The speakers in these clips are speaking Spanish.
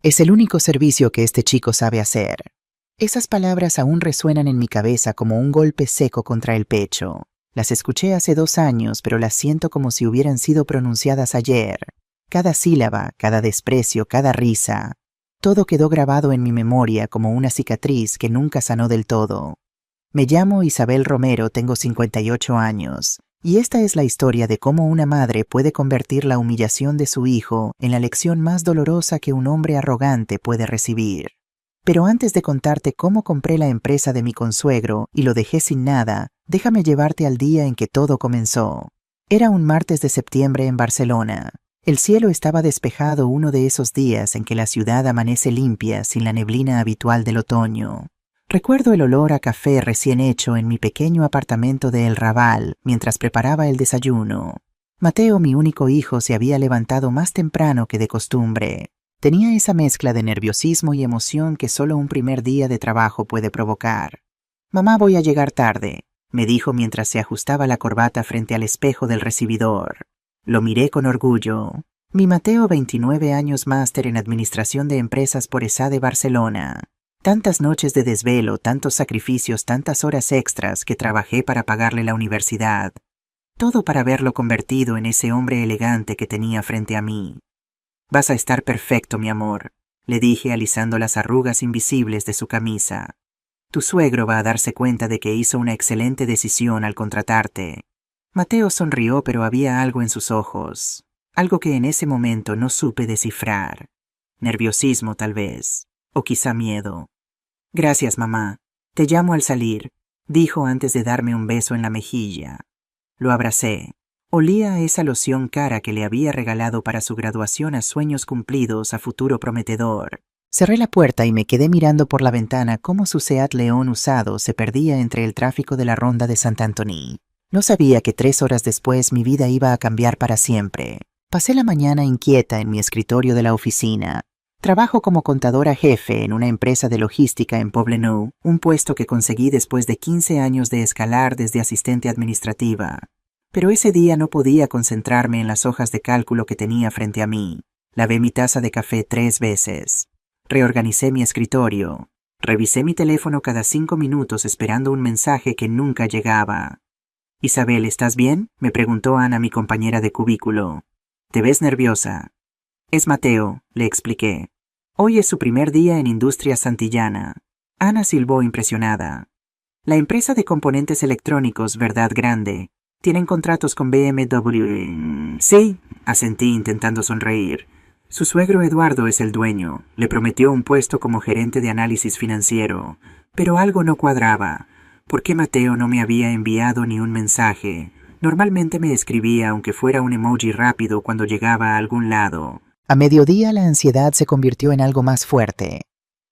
Es el único servicio que este chico sabe hacer. Esas palabras aún resuenan en mi cabeza como un golpe seco contra el pecho. Las escuché hace 2 años, pero las siento como si hubieran sido pronunciadas ayer. Cada sílaba, cada desprecio, cada risa. Todo quedó grabado en mi memoria como una cicatriz que nunca sanó del todo. Me llamo Isabel Romero, tengo 58 años, y esta es la historia de cómo una madre puede convertir la humillación de su hijo en la lección más dolorosa que un hombre arrogante puede recibir. Pero antes de contarte cómo compré la empresa de mi consuegro y lo dejé sin nada, déjame llevarte al día en que todo comenzó. Era un martes de septiembre en Barcelona. El cielo estaba despejado, uno de esos días en que la ciudad amanece limpia sin la neblina habitual del otoño. Recuerdo el olor a café recién hecho en mi pequeño apartamento de El Raval mientras preparaba el desayuno. Mateo, mi único hijo, se había levantado más temprano que de costumbre. Tenía esa mezcla de nerviosismo y emoción que solo un primer día de trabajo puede provocar. «Mamá, voy a llegar tarde», me dijo mientras se ajustaba la corbata frente al espejo del recibidor. Lo miré con orgullo. Mi Mateo, 29 años, máster en Administración de Empresas por ESADE Barcelona. Tantas noches de desvelo, tantos sacrificios, tantas horas extras que trabajé para pagarle la universidad. Todo para verlo convertido en ese hombre elegante que tenía frente a mí. «Vas a estar perfecto, mi amor», le dije alisando las arrugas invisibles de su camisa. «Tu suegro va a darse cuenta de que hizo una excelente decisión al contratarte». Mateo sonrió, pero había algo en sus ojos, algo que en ese momento no supe descifrar. Nerviosismo, tal vez, o quizá miedo. «Gracias, mamá. Te llamo al salir», dijo antes de darme un beso en la mejilla. Lo abracé. Olía a esa loción cara que le había regalado para su graduación, a sueños cumplidos, a futuro prometedor. Cerré la puerta y me quedé mirando por la ventana cómo su Seat León usado se perdía entre el tráfico de la ronda de Sant Antoni. No sabía que 3 horas después mi vida iba a cambiar para siempre. Pasé la mañana inquieta en mi escritorio de la oficina. Trabajo como contadora jefe en una empresa de logística en Poblenou, un puesto que conseguí después de 15 años de escalar desde asistente administrativa. Pero ese día no podía concentrarme en las hojas de cálculo que tenía frente a mí. Lavé mi taza de café 3 veces. Reorganicé mi escritorio. Revisé mi teléfono cada 5 minutos esperando un mensaje que nunca llegaba. «Isabel, ¿estás bien?», me preguntó Ana, mi compañera de cubículo. «Te ves nerviosa». «Es Mateo», le expliqué. «Hoy es su primer día en Industrias Santillana». Ana silbó impresionada. «La empresa de componentes electrónicos, ¿verdad, grande? ¿Tienen contratos con BMW?» «Sí», asentí intentando sonreír. «Su suegro Eduardo es el dueño. Le prometió un puesto como gerente de análisis financiero. Pero algo no cuadraba. ¿Por qué Mateo no me había enviado ni un mensaje? Normalmente me escribía, aunque fuera un emoji rápido, cuando llegaba a algún lado». A mediodía la ansiedad se convirtió en algo más fuerte.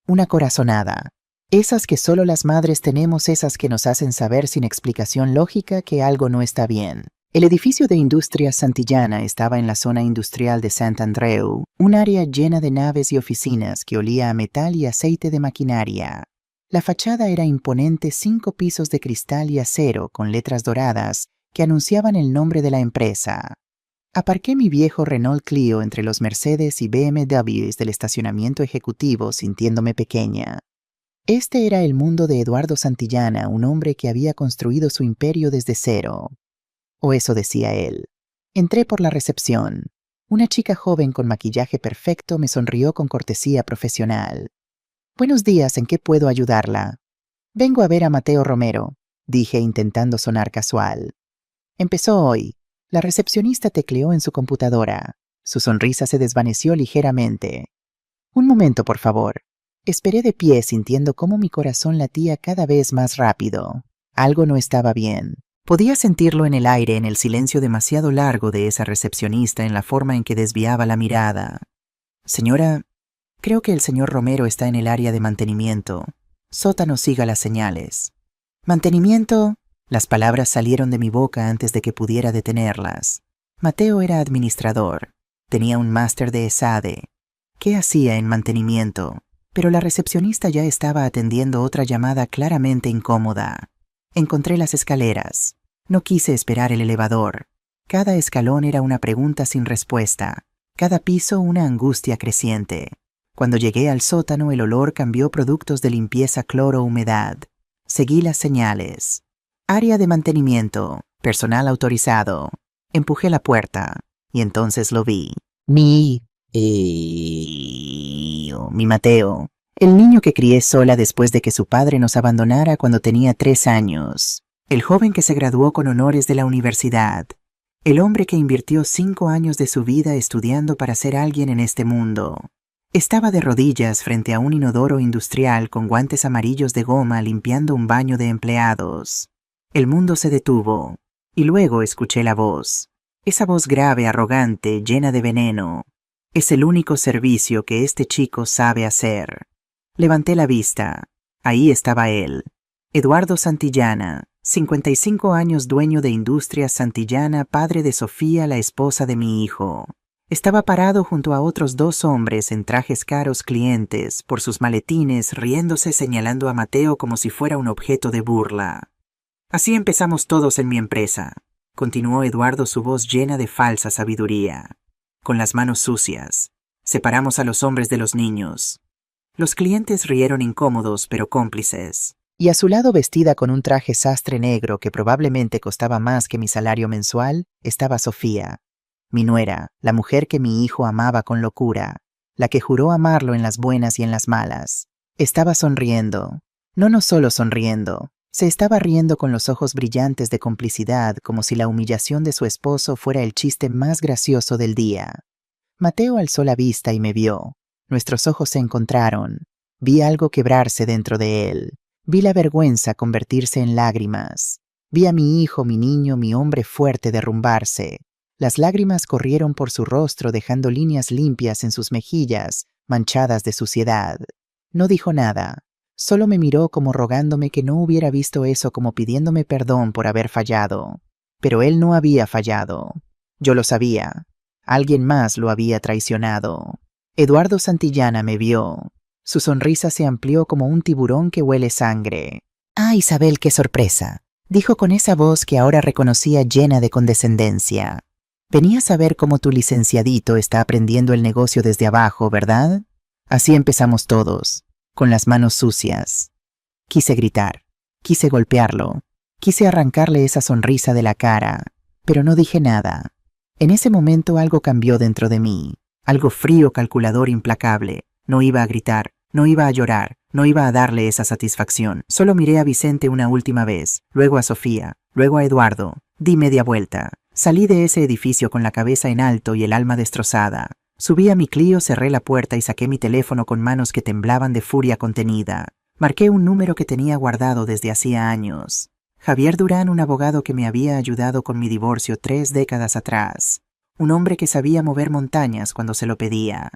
Una corazonada. Esas que solo las madres tenemos, esas que nos hacen saber sin explicación lógica que algo no está bien. El edificio de Industrias Santillana estaba en la zona industrial de Sant Andreu, un área llena de naves y oficinas que olía a metal y aceite de maquinaria. La fachada era imponente, 5 pisos de cristal y acero con letras doradas que anunciaban el nombre de la empresa. Aparqué mi viejo Renault Clio entre los Mercedes y BMWs del estacionamiento ejecutivo sintiéndome pequeña. Este era el mundo de Eduardo Santillana, un hombre que había construido su imperio desde cero. O eso decía él. Entré por la recepción. Una chica joven con maquillaje perfecto me sonrió con cortesía profesional. «Buenos días, ¿en qué puedo ayudarla?» «Vengo a ver a Mateo Romero», dije intentando sonar casual. Empezó hoy. La recepcionista tecleó en su computadora. Su sonrisa se desvaneció ligeramente. «Un momento, por favor». Esperé de pie sintiendo cómo mi corazón latía cada vez más rápido. Algo no estaba bien. Podía sentirlo en el aire, en el silencio demasiado largo de esa recepcionista, en la forma en que desviaba la mirada. «Señora, creo que el señor Romero está en el área de mantenimiento. Sótano, siga las señales». «¿Mantenimiento?». Las palabras salieron de mi boca antes de que pudiera detenerlas. Mateo era administrador. Tenía un máster de ESADE. ¿Qué hacía en mantenimiento? Pero la recepcionista ya estaba atendiendo otra llamada claramente incómoda. Encontré las escaleras. No quise esperar el elevador. Cada escalón era una pregunta sin respuesta. Cada piso una angustia creciente. Cuando llegué al sótano, el olor cambió productos de limpieza, cloro, humedad. Seguí las señales. Área de mantenimiento, personal autorizado. Empujé la puerta y entonces lo vi. Mi Mateo, el niño que crié sola después de que su padre nos abandonara cuando tenía 3 años. El joven que se graduó con honores de la universidad. El hombre que invirtió 5 años de su vida estudiando para ser alguien en este mundo. Estaba de rodillas frente a un inodoro industrial con guantes amarillos de goma limpiando un baño de empleados. El mundo se detuvo, y luego escuché la voz. Esa voz grave, arrogante, llena de veneno. Es el único servicio que este chico sabe hacer. Levanté la vista. Ahí estaba él. Eduardo Santillana, 55 años, dueño de Industrias Santillana, padre de Sofía, la esposa de mi hijo. Estaba parado junto a otros 2 hombres en trajes caros, clientes, por sus maletines, riéndose, señalando a Mateo como si fuera un objeto de burla. Así empezamos todos en mi empresa, continuó Eduardo, su voz llena de falsa sabiduría. Con las manos sucias. Separamos a los hombres de los niños. Los clientes rieron incómodos pero cómplices. Y a su lado, vestida con un traje sastre negro que probablemente costaba más que mi salario mensual, estaba Sofía. Mi nuera, la mujer que mi hijo amaba con locura, la que juró amarlo en las buenas y en las malas. Estaba sonriendo. No solo sonriendo, se estaba riendo con los ojos brillantes de complicidad, como si la humillación de su esposo fuera el chiste más gracioso del día. Mateo alzó la vista y me vio. Nuestros ojos se encontraron. Vi algo quebrarse dentro de él. Vi la vergüenza convertirse en lágrimas. Vi a mi hijo, mi niño, mi hombre fuerte derrumbarse. Las lágrimas corrieron por su rostro dejando líneas limpias en sus mejillas, manchadas de suciedad. No dijo nada. Solo me miró como rogándome que no hubiera visto eso, como pidiéndome perdón por haber fallado. Pero él no había fallado. Yo lo sabía. Alguien más lo había traicionado. Eduardo Santillana me vio. Su sonrisa se amplió como un tiburón que huele sangre. «Ah, Isabel, qué sorpresa», dijo con esa voz que ahora reconocía llena de condescendencia. «Venías a ver cómo tu licenciadito está aprendiendo el negocio desde abajo, ¿verdad?» Así empezamos todos, con las manos sucias. Quise gritar, quise golpearlo, quise arrancarle esa sonrisa de la cara, pero no dije nada. En ese momento algo cambió dentro de mí, algo frío, calculador, implacable. No iba a gritar, no iba a llorar, no iba a darle esa satisfacción. Solo miré a Vicente una última vez, luego a Sofía, luego a Eduardo. Di media vuelta. Salí de ese edificio con la cabeza en alto y el alma destrozada. Subí a mi Clio, cerré la puerta y saqué mi teléfono con manos que temblaban de furia contenida. Marqué un número que tenía guardado desde hacía años. Javier Durán, un abogado que me había ayudado con mi divorcio 3 décadas atrás. Un hombre que sabía mover montañas cuando se lo pedía.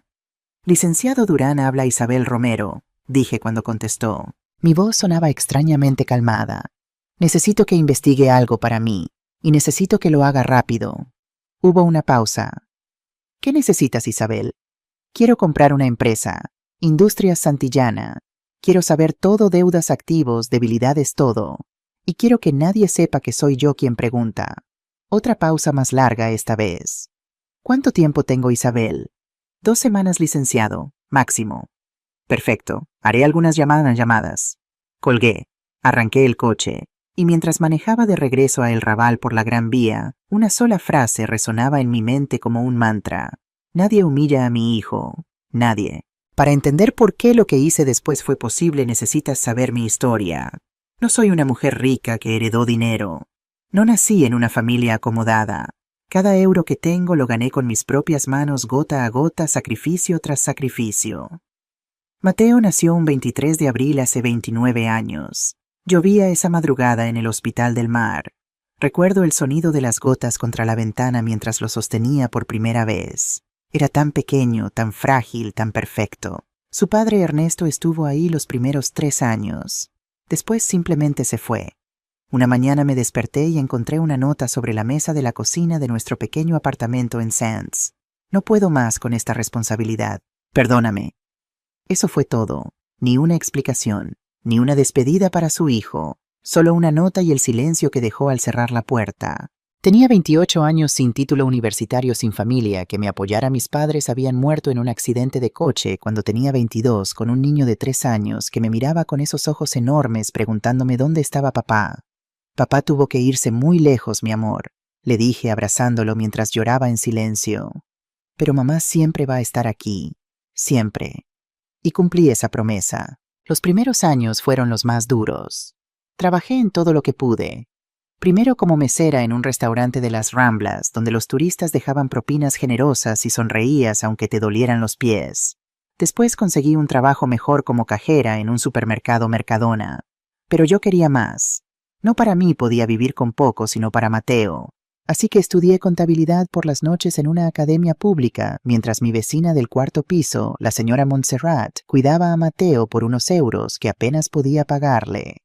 «Licenciado Durán, habla Isabel Romero», dije cuando contestó. Mi voz sonaba extrañamente calmada. «Necesito que investigue algo para mí, y necesito que lo haga rápido». Hubo una pausa. «¿Qué necesitas, Isabel?» «Quiero comprar una empresa. Industrias Santillana. Quiero saber todo, deudas, activos, debilidades, todo. Y quiero que nadie sepa que soy yo quien pregunta». Otra pausa más larga esta vez. «¿Cuánto tiempo tengo, Isabel?» 2 semanas, licenciado, máximo». «Perfecto, haré algunas llamadas». Colgué, arranqué el coche, y mientras manejaba de regreso a El Raval por la Gran Vía, una sola frase resonaba en mi mente como un mantra. Nadie humilla a mi hijo, nadie. Para entender por qué lo que hice después fue posible necesitas saber mi historia. No soy una mujer rica que heredó dinero. No nací en una familia acomodada. Cada euro que tengo lo gané con mis propias manos, gota a gota, sacrificio tras sacrificio. Mateo nació un 23 de abril hace 29 años. Llovía esa madrugada en el Hospital del Mar. Recuerdo el sonido de las gotas contra la ventana mientras lo sostenía por primera vez. Era tan pequeño, tan frágil, tan perfecto. Su padre Ernesto estuvo ahí los primeros 3 años. Después simplemente se fue. Una mañana me desperté y encontré una nota sobre la mesa de la cocina de nuestro pequeño apartamento en Sands. No puedo más con esta responsabilidad. Perdóname. Eso fue todo. Ni una explicación, ni una despedida para su hijo. Solo una nota y el silencio que dejó al cerrar la puerta. Tenía 28 años sin título universitario, sin familia, que me apoyara. Mis padres habían muerto en un accidente de coche cuando tenía 22, con un niño de 3 años que me miraba con esos ojos enormes preguntándome dónde estaba papá. Papá tuvo que irse muy lejos, mi amor, le dije abrazándolo mientras lloraba en silencio. Pero mamá siempre va a estar aquí, siempre. Y cumplí esa promesa. Los primeros años fueron los más duros. Trabajé en todo lo que pude. Primero como mesera en un restaurante de las Ramblas, donde los turistas dejaban propinas generosas y sonreías aunque te dolieran los pies. Después conseguí un trabajo mejor como cajera en un supermercado Mercadona. Pero yo quería más. No para mí podía vivir con poco, sino para Mateo. Así que estudié contabilidad por las noches en una academia pública, mientras mi vecina del cuarto piso, la señora Montserrat, cuidaba a Mateo por unos euros que apenas podía pagarle.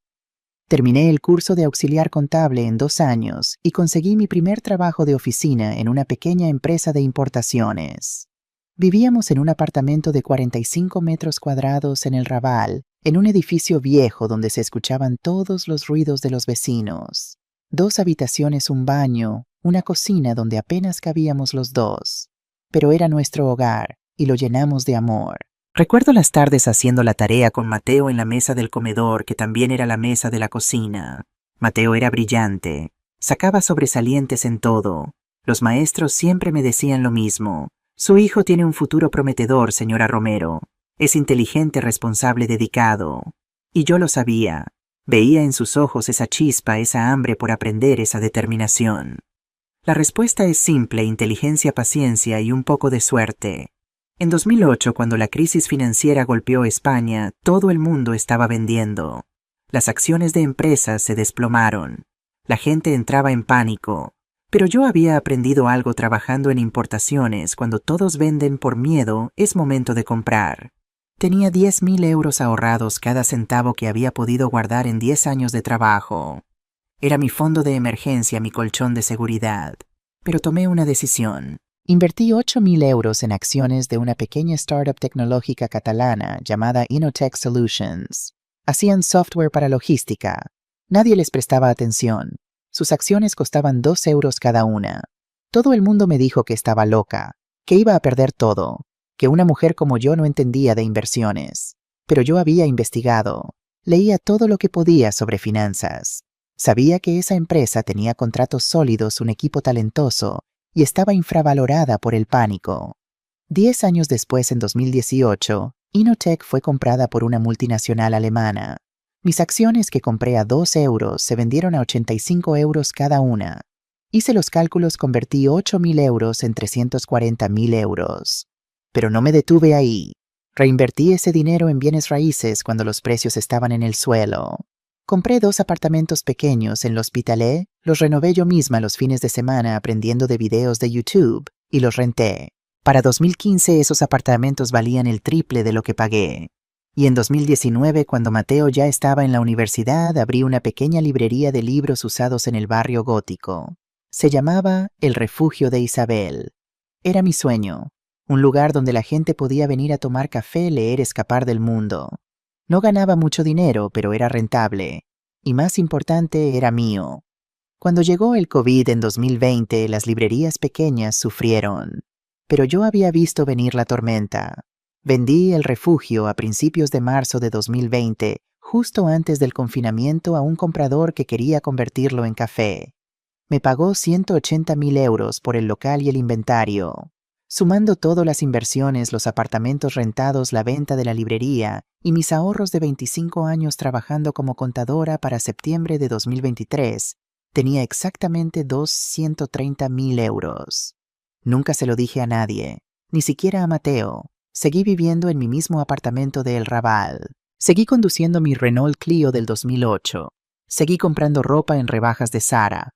Terminé el curso de auxiliar contable en 2 años y conseguí mi primer trabajo de oficina en una pequeña empresa de importaciones. Vivíamos en un apartamento de 45 metros cuadrados en el Raval, en un edificio viejo donde se escuchaban todos los ruidos de los vecinos. 2 habitaciones, un baño, una cocina donde apenas cabíamos los dos. Pero era nuestro hogar y lo llenamos de amor. Recuerdo las tardes haciendo la tarea con Mateo en la mesa del comedor, que también era la mesa de la cocina. Mateo era brillante, sacaba sobresalientes en todo. Los maestros siempre me decían lo mismo. Su hijo tiene un futuro prometedor, señora Romero. Es inteligente, responsable, dedicado. Y yo lo sabía. Veía en sus ojos esa chispa, esa hambre por aprender, esa determinación. La respuesta es simple: inteligencia, paciencia y un poco de suerte. En 2008, cuando la crisis financiera golpeó España, todo el mundo estaba vendiendo. Las acciones de empresas se desplomaron. La gente entraba en pánico. Pero yo había aprendido algo trabajando en importaciones: cuando todos venden por miedo, es momento de comprar. Tenía 10.000 euros ahorrados, cada centavo que había podido guardar en 10 años de trabajo. Era mi fondo de emergencia, mi colchón de seguridad. Pero tomé una decisión. Invertí 8.000 euros en acciones de una pequeña startup tecnológica catalana llamada Innotech Solutions. Hacían software para logística. Nadie les prestaba atención. Sus acciones costaban 2 euros cada una. Todo el mundo me dijo que estaba loca, que iba a perder todo, que una mujer como yo no entendía de inversiones. Pero yo había investigado. Leía todo lo que podía sobre finanzas. Sabía que esa empresa tenía contratos sólidos, un equipo talentoso, y estaba infravalorada por el pánico. 10 años después, en 2018, Innotech fue comprada por una multinacional alemana. Mis acciones, que compré a 2 euros, se vendieron a 85 euros cada una. Hice los cálculos, convertí 8.000 euros en 340.000 euros. Pero no me detuve ahí. Reinvertí ese dinero en bienes raíces cuando los precios estaban en el suelo. Compré 2 apartamentos pequeños en l'Hospitalet, los renové yo misma los fines de semana aprendiendo de videos de YouTube y los renté. Para 2015 esos apartamentos valían el triple de lo que pagué. Y en 2019, cuando Mateo ya estaba en la universidad, abrí una pequeña librería de libros usados en el barrio gótico. Se llamaba El Refugio de Isabel. Era mi sueño, un lugar donde la gente podía venir a tomar café, leer, escapar del mundo. No ganaba mucho dinero, pero era rentable. Y más importante, era mío. Cuando llegó el COVID en 2020, las librerías pequeñas sufrieron. Pero yo había visto venir la tormenta. Vendí El Refugio a principios de marzo de 2020, justo antes del confinamiento, a un comprador que quería convertirlo en café. Me pagó 180.000 euros por el local y el inventario. Sumando todas las inversiones, los apartamentos rentados, la venta de la librería y mis ahorros de 25 años trabajando como contadora, para septiembre de 2023, tenía exactamente 230.000 euros. Nunca se lo dije a nadie, ni siquiera a Mateo. Seguí viviendo en mi mismo apartamento de El Raval. Seguí conduciendo mi Renault Clio del 2008. Seguí comprando ropa en rebajas de Zara.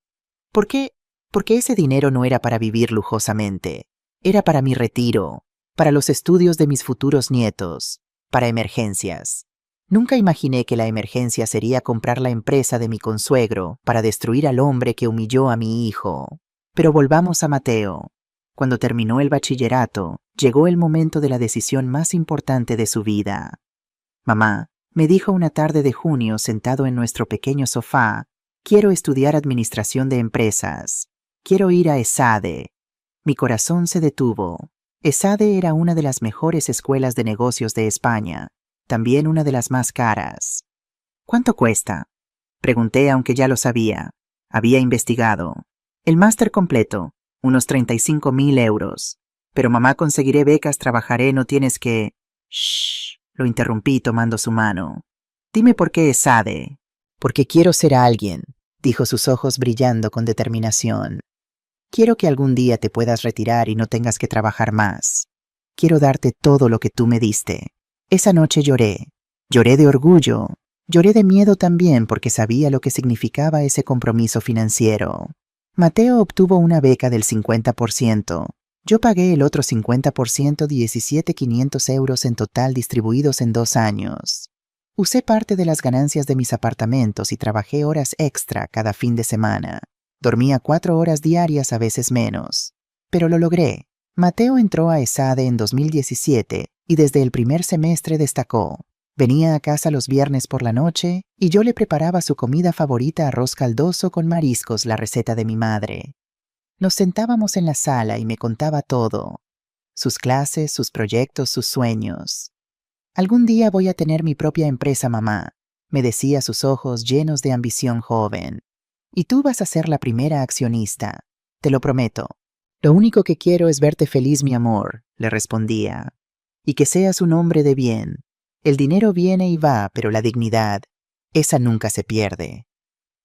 ¿Por qué? Porque ese dinero no era para vivir lujosamente. Era para mi retiro, para los estudios de mis futuros nietos, para emergencias. Nunca imaginé que la emergencia sería comprar la empresa de mi consuegro para destruir al hombre que humilló a mi hijo. Pero volvamos a Mateo. Cuando terminó el bachillerato, llegó el momento de la decisión más importante de su vida. Mamá, me dijo una tarde de junio sentado en nuestro pequeño sofá, quiero estudiar administración de empresas. Quiero ir a ESADE. Mi corazón se detuvo. ESADE era una de las mejores escuelas de negocios de España, también una de las más caras. ¿Cuánto cuesta? Pregunté aunque ya lo sabía. Había investigado. El máster completo, unos 35.000 euros. Pero mamá, conseguiré becas, trabajaré, no tienes que... Shh, lo interrumpí tomando su mano. Dime por qué ESADE. Porque quiero ser alguien, dijo, sus ojos brillando con determinación. Quiero que algún día te puedas retirar y no tengas que trabajar más. Quiero darte todo lo que tú me diste. Esa noche lloré. Lloré de orgullo. Lloré de miedo también porque sabía lo que significaba ese compromiso financiero. Mateo obtuvo una beca del 50%. Yo pagué el otro 50%, 17.500 euros en total distribuidos en 2 años. Usé parte de las ganancias de mis apartamentos y trabajé horas extra cada fin de semana. Dormía 4 horas diarias, a veces menos. Pero lo logré. Mateo entró a ESADE en 2017 y desde el primer semestre destacó. Venía a casa los viernes por la noche y yo le preparaba su comida favorita, arroz caldoso con mariscos, la receta de mi madre. Nos sentábamos en la sala y me contaba todo. Sus clases, sus proyectos, sus sueños. Algún día voy a tener mi propia empresa, mamá, me decía, sus ojos llenos de ambición joven. Y tú vas a ser la primera accionista, te lo prometo. Lo único que quiero es verte feliz, mi amor, le respondía. Y que seas un hombre de bien. El dinero viene y va, pero la dignidad, esa nunca se pierde.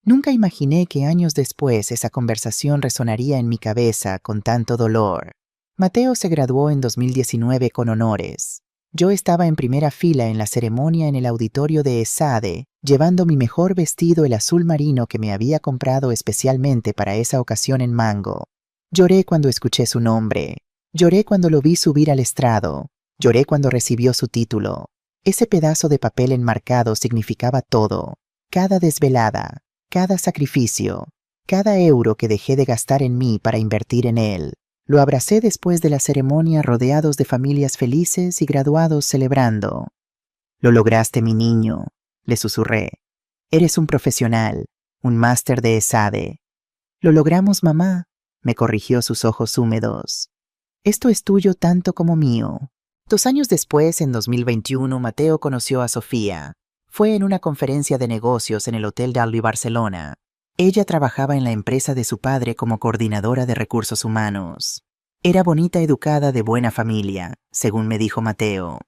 Nunca imaginé que años después esa conversación resonaría en mi cabeza con tanto dolor. Mateo se graduó en 2019 con honores. Yo estaba en primera fila en la ceremonia en el auditorio de ESADE, llevando mi mejor vestido, el azul marino que me había comprado especialmente para esa ocasión en Mango. Lloré cuando escuché su nombre. Lloré cuando lo vi subir al estrado. Lloré cuando recibió su título. Ese pedazo de papel enmarcado significaba todo. Cada desvelada, cada sacrificio, cada euro que dejé de gastar en mí para invertir en él. Lo abracé después de la ceremonia, rodeados de familias felices y graduados celebrando. Lo lograste, mi niño, le susurré. Eres un profesional, un máster de ESADE. Lo logramos, mamá, me corrigió, sus ojos húmedos. Esto es tuyo tanto como mío. 2 años después, en 2021, Mateo conoció a Sofía. Fue en una conferencia de negocios en el Hotel Dalby, Barcelona. Ella trabajaba en la empresa de su padre como coordinadora de recursos humanos. Era bonita, educada, de buena familia, según me dijo Mateo.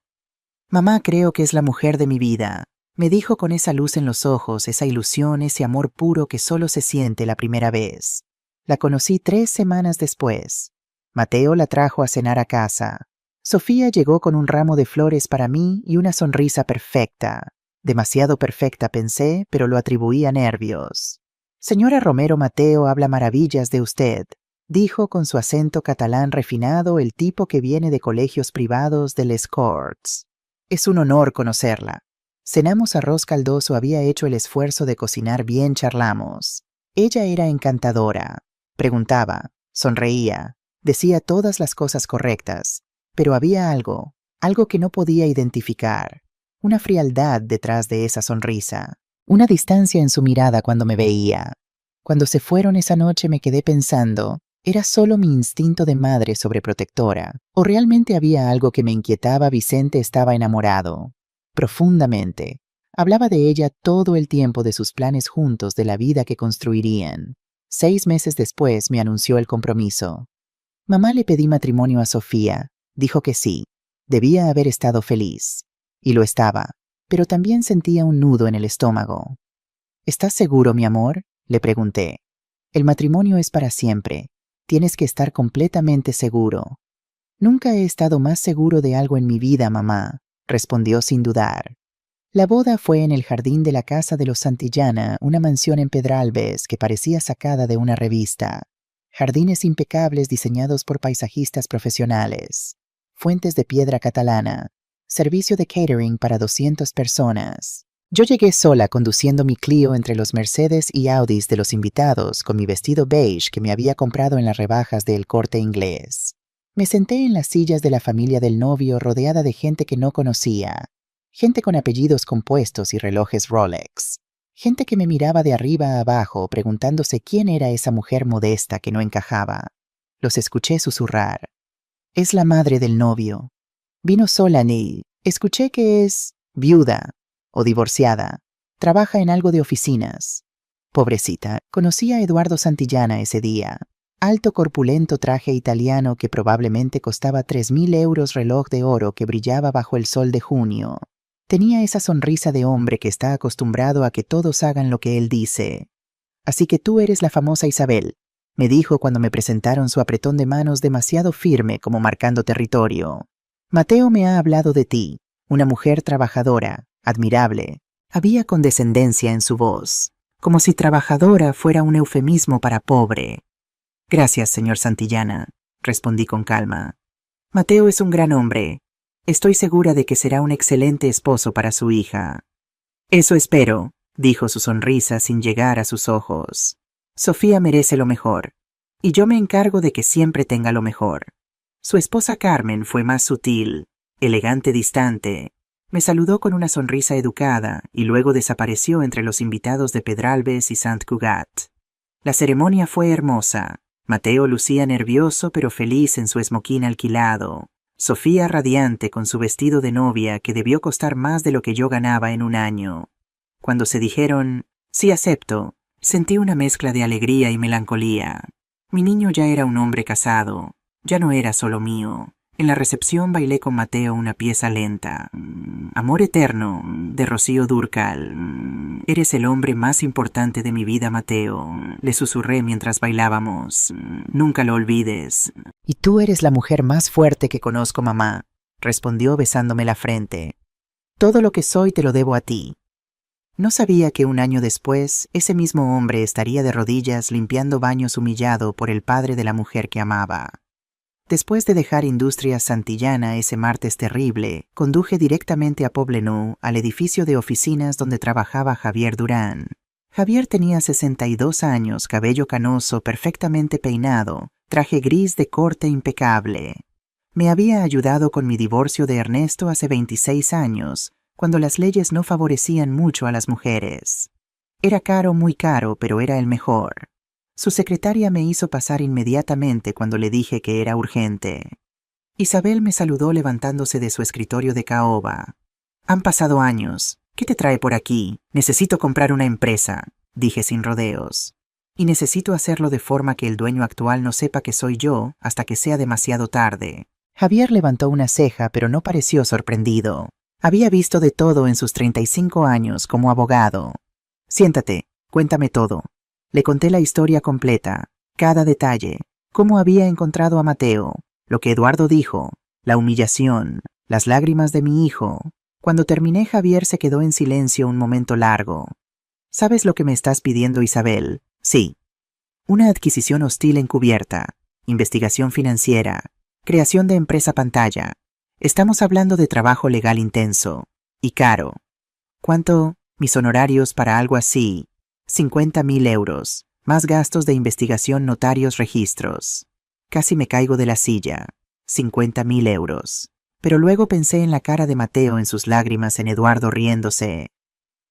Mamá, creo que es la mujer de mi vida, me dijo con esa luz en los ojos, esa ilusión, ese amor puro que solo se siente la primera vez. La conocí 3 semanas después. Mateo la trajo a cenar a casa. Sofía llegó con un ramo de flores para mí y una sonrisa perfecta. Demasiado perfecta, pensé, pero lo atribuí a nervios. Señora Romero, Mateo habla maravillas de usted, dijo con su acento catalán refinado, el tipo que viene de colegios privados de Les Corts. Es un honor conocerla. Cenamos arroz caldoso, había hecho el esfuerzo de cocinar bien, charlamos. Ella era encantadora. Preguntaba, sonreía, decía todas las cosas correctas, pero había algo que no podía identificar. Una frialdad detrás de esa sonrisa. Una distancia en su mirada cuando me veía. Cuando se fueron esa noche me quedé pensando, ¿era solo mi instinto de madre sobreprotectora? ¿O realmente había algo que me inquietaba? Vicente estaba enamorado. Profundamente. Hablaba de ella todo el tiempo, de sus planes juntos, de la vida que construirían. 6 meses después me anunció el compromiso. Mamá, le pedí matrimonio a Sofía. Dijo que sí. Debía haber estado feliz. Y lo estaba. Pero también sentía un nudo en el estómago. ¿Estás seguro, mi amor?, le pregunté. El matrimonio es para siempre. Tienes que estar completamente seguro. Nunca he estado más seguro de algo en mi vida, mamá, respondió sin dudar. La boda fue en el jardín de la casa de los Santillana, una mansión en Pedralbes que parecía sacada de una revista. Jardines impecables diseñados por paisajistas profesionales. Fuentes de piedra catalana. Servicio de catering para 200 personas. Yo llegué sola conduciendo mi Clio entre los Mercedes y Audis de los invitados, con mi vestido beige que me había comprado en las rebajas de El Corte Inglés. Me senté en las sillas de la familia del novio, rodeada de gente que no conocía. Gente con apellidos compuestos y relojes Rolex. Gente que me miraba de arriba a abajo preguntándose quién era esa mujer modesta que no encajaba. Los escuché susurrar. Es la madre del novio. Vino sola, Neil. Escuché que es viuda o divorciada. Trabaja en algo de oficinas. Pobrecita, conocí a Eduardo Santillana ese día. Alto corpulento traje italiano que probablemente costaba 3.000 euros, reloj de oro que brillaba bajo el sol de junio. Tenía esa sonrisa de hombre que está acostumbrado a que todos hagan lo que él dice. Así que tú eres la famosa Isabel, me dijo cuando me presentaron su apretón de manos demasiado firme como marcando territorio. Mateo me ha hablado de ti, una mujer trabajadora, admirable. Había condescendencia en su voz, como si trabajadora fuera un eufemismo para pobre. Gracias, señor Santillana, respondí con calma. Mateo es un gran hombre. Estoy segura de que será un excelente esposo para su hija. Eso espero, dijo su sonrisa sin llegar a sus ojos. Sofía merece lo mejor, y yo me encargo de que siempre tenga lo mejor. Su esposa Carmen fue más sutil, elegante, distante. Me saludó con una sonrisa educada y luego desapareció entre los invitados de Pedralbes y Sant Cugat. La ceremonia fue hermosa. Mateo lucía nervioso pero feliz en su esmoquín alquilado. Sofía radiante con su vestido de novia que debió costar más de lo que yo ganaba en un año. Cuando se dijeron, sí acepto, sentí una mezcla de alegría y melancolía. Mi niño ya era un hombre casado, ya no era solo mío. En la recepción bailé con Mateo una pieza lenta. Amor eterno, de Rocío Dúrcal. Eres el hombre más importante de mi vida, Mateo. Le susurré mientras bailábamos. Nunca lo olvides. Y tú eres la mujer más fuerte que conozco, mamá, respondió besándome la frente. Todo lo que soy te lo debo a ti. No sabía que un año después, ese mismo hombre estaría de rodillas limpiando baños humillado por el padre de la mujer que amaba. Después de dejar Industrias Santillana ese martes terrible, conduje directamente a Poblenou, al edificio de oficinas donde trabajaba Javier Durán. Javier tenía 62 años, cabello canoso, perfectamente peinado, traje gris de corte impecable. Me había ayudado con mi divorcio de Ernesto hace 26 años, cuando las leyes no favorecían mucho a las mujeres. Era caro, muy caro, pero era el mejor. Su secretaria me hizo pasar inmediatamente cuando le dije que era urgente. Isabel me saludó levantándose de su escritorio de caoba. Han pasado años. ¿Qué te trae por aquí? Necesito comprar una empresa, dije sin rodeos. Y necesito hacerlo de forma que el dueño actual no sepa que soy yo hasta que sea demasiado tarde. Javier levantó una ceja, pero no pareció sorprendido. Había visto de todo en sus 35 años como abogado. Siéntate, cuéntame todo. Le conté la historia completa, cada detalle, cómo había encontrado a Mateo, lo que Eduardo dijo, la humillación, las lágrimas de mi hijo. Cuando terminé, Javier se quedó en silencio un momento largo. ¿Sabes lo que me estás pidiendo, Isabel? Sí. Una adquisición hostil encubierta, investigación financiera, creación de empresa pantalla. Estamos hablando de trabajo legal intenso y caro. ¿Cuánto? Mis honorarios para algo así. 50.000 euros, más gastos de investigación, notarios, registros. Casi me caigo de la silla. 50.000 euros. Pero luego pensé en la cara de Mateo, en sus lágrimas, en Eduardo riéndose.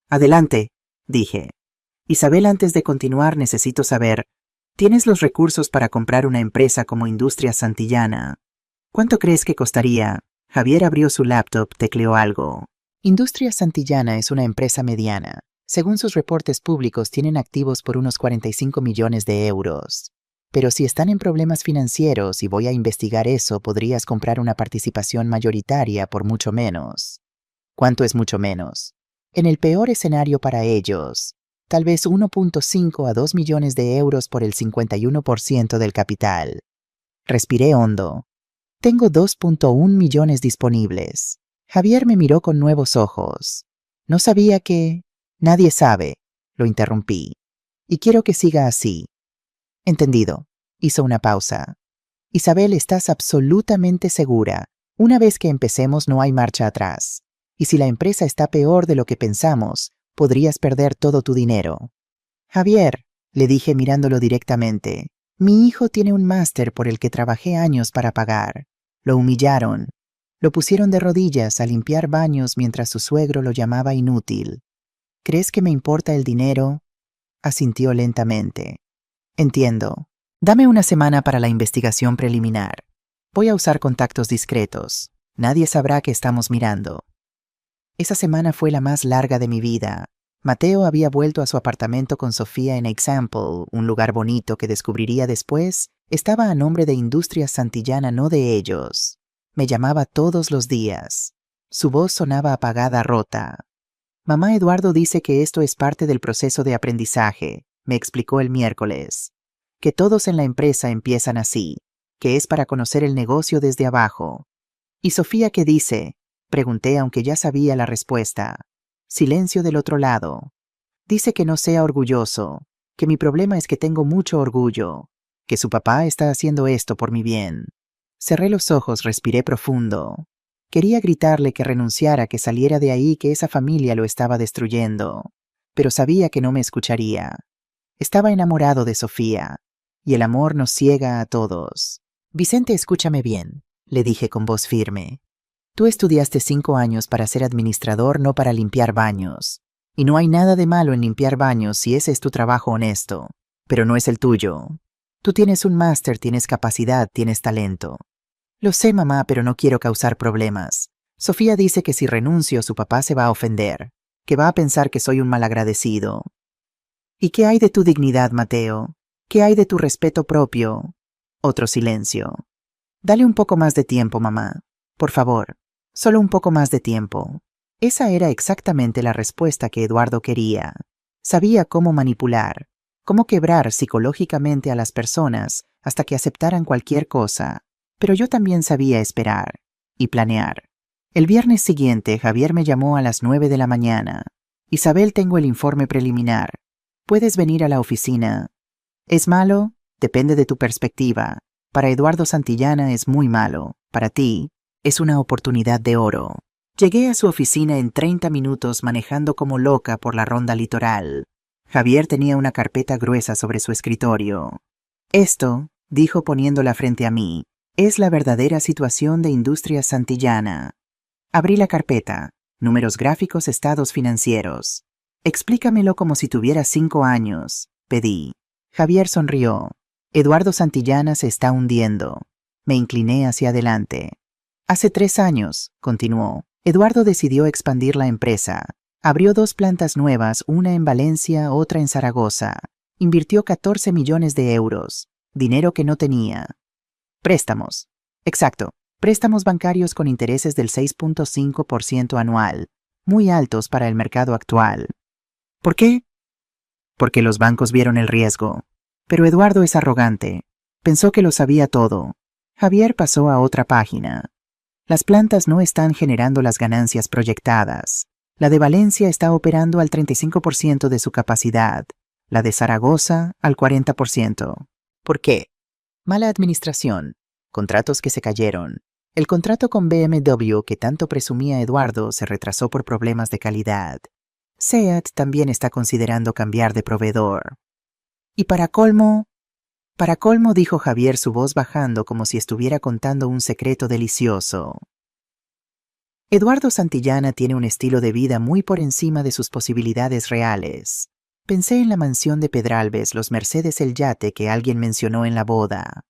Adelante, dije. Isabel, antes de continuar necesito saber, ¿tienes los recursos para comprar una empresa como Industrias Santillana? ¿Cuánto crees que costaría? Javier abrió su laptop, tecleó algo. Industrias Santillana es una empresa mediana. Según sus reportes públicos, tienen activos por unos 45 millones de euros. Pero si están en problemas financieros y voy a investigar eso, podrías comprar una participación mayoritaria por mucho menos. ¿Cuánto es mucho menos? En el peor escenario para ellos, tal vez 1.5 a 2 millones de euros por el 51% del capital. Respiré hondo. Tengo 2.1 millones disponibles. Javier me miró con nuevos ojos. No sabía que... Nadie sabe, lo interrumpí. Y quiero que siga así. Entendido. Hizo una pausa. Isabel, ¿estás absolutamente segura? Una vez que empecemos no hay marcha atrás. Y si la empresa está peor de lo que pensamos, podrías perder todo tu dinero. Javier, le dije mirándolo directamente, mi hijo tiene un máster por el que trabajé años para pagar. Lo humillaron. Lo pusieron de rodillas a limpiar baños mientras su suegro lo llamaba inútil. ¿Crees que me importa el dinero? Asintió lentamente. Entiendo. Dame una semana para la investigación preliminar. Voy a usar contactos discretos. Nadie sabrá que estamos mirando. Esa semana fue la más larga de mi vida. Mateo había vuelto a su apartamento con Sofía en Example, un lugar bonito que descubriría después estaba a nombre de Industrias Santillana, no de ellos. Me llamaba todos los días. Su voz sonaba apagada, rota. Mamá Eduardo dice que esto es parte del proceso de aprendizaje, me explicó el miércoles. Que todos en la empresa empiezan así, que es para conocer el negocio desde abajo. ¿Y Sofía qué dice? Pregunté aunque ya sabía la respuesta. Silencio del otro lado. Dice que no sea orgulloso, que mi problema es que tengo mucho orgullo, que su papá está haciendo esto por mi bien. Cerré los ojos, respiré profundo. Quería gritarle que renunciara, que saliera de ahí, que esa familia lo estaba destruyendo, pero sabía que no me escucharía. Estaba enamorado de Sofía, y el amor nos ciega a todos. Vicente, escúchame bien, le dije con voz firme. Tú estudiaste 5 años para ser administrador, no para limpiar baños. Y no hay nada de malo en limpiar baños si ese es tu trabajo honesto, pero no es el tuyo. Tú tienes un máster, tienes capacidad, tienes talento. Lo sé, mamá, pero no quiero causar problemas. Sofía dice que si renuncio su papá se va a ofender, que va a pensar que soy un malagradecido. ¿Y qué hay de tu dignidad, Mateo? ¿Qué hay de tu respeto propio? Otro silencio. Dale un poco más de tiempo, mamá. Por favor, solo un poco más de tiempo. Esa era exactamente la respuesta que Eduardo quería. Sabía cómo manipular, cómo quebrar psicológicamente a las personas hasta que aceptaran cualquier cosa. Pero yo también sabía esperar y planear. El viernes siguiente, Javier me llamó a las 9 de la mañana. Isabel, tengo el informe preliminar. ¿Puedes venir a la oficina? ¿Es malo? Depende de tu perspectiva. Para Eduardo Santillana es muy malo. Para ti, es una oportunidad de oro. Llegué a su oficina en 30 minutos manejando como loca por la ronda litoral. Javier tenía una carpeta gruesa sobre su escritorio. Esto, dijo poniéndola frente a mí, es la verdadera situación de Industrias Santillana. Abrí la carpeta. Números gráficos, estados financieros. Explícamelo como si tuviera 5 años, pedí. Javier sonrió. Eduardo Santillana se está hundiendo. Me incliné hacia adelante. Hace 3 años, continuó, Eduardo decidió expandir la empresa. Abrió 2 plantas nuevas, una en Valencia, otra en Zaragoza. Invirtió 14 millones de euros, dinero que no tenía. Préstamos. Exacto, préstamos bancarios con intereses del 6.5% anual, muy altos para el mercado actual. ¿Por qué? Porque los bancos vieron el riesgo. Pero Eduardo es arrogante. Pensó que lo sabía todo. Javier pasó a otra página. Las plantas no están generando las ganancias proyectadas. La de Valencia está operando al 35% de su capacidad. La de Zaragoza al 40%. ¿Por qué? Mala administración. Contratos que se cayeron. El contrato con BMW que tanto presumía Eduardo se retrasó por problemas de calidad. SEAT también está considerando cambiar de proveedor. Y para colmo, dijo Javier, su voz bajando como si estuviera contando un secreto delicioso. Eduardo Santillana tiene un estilo de vida muy por encima de sus posibilidades reales. Pensé en la mansión de Pedralbes, los Mercedes, el yate que alguien mencionó en la boda.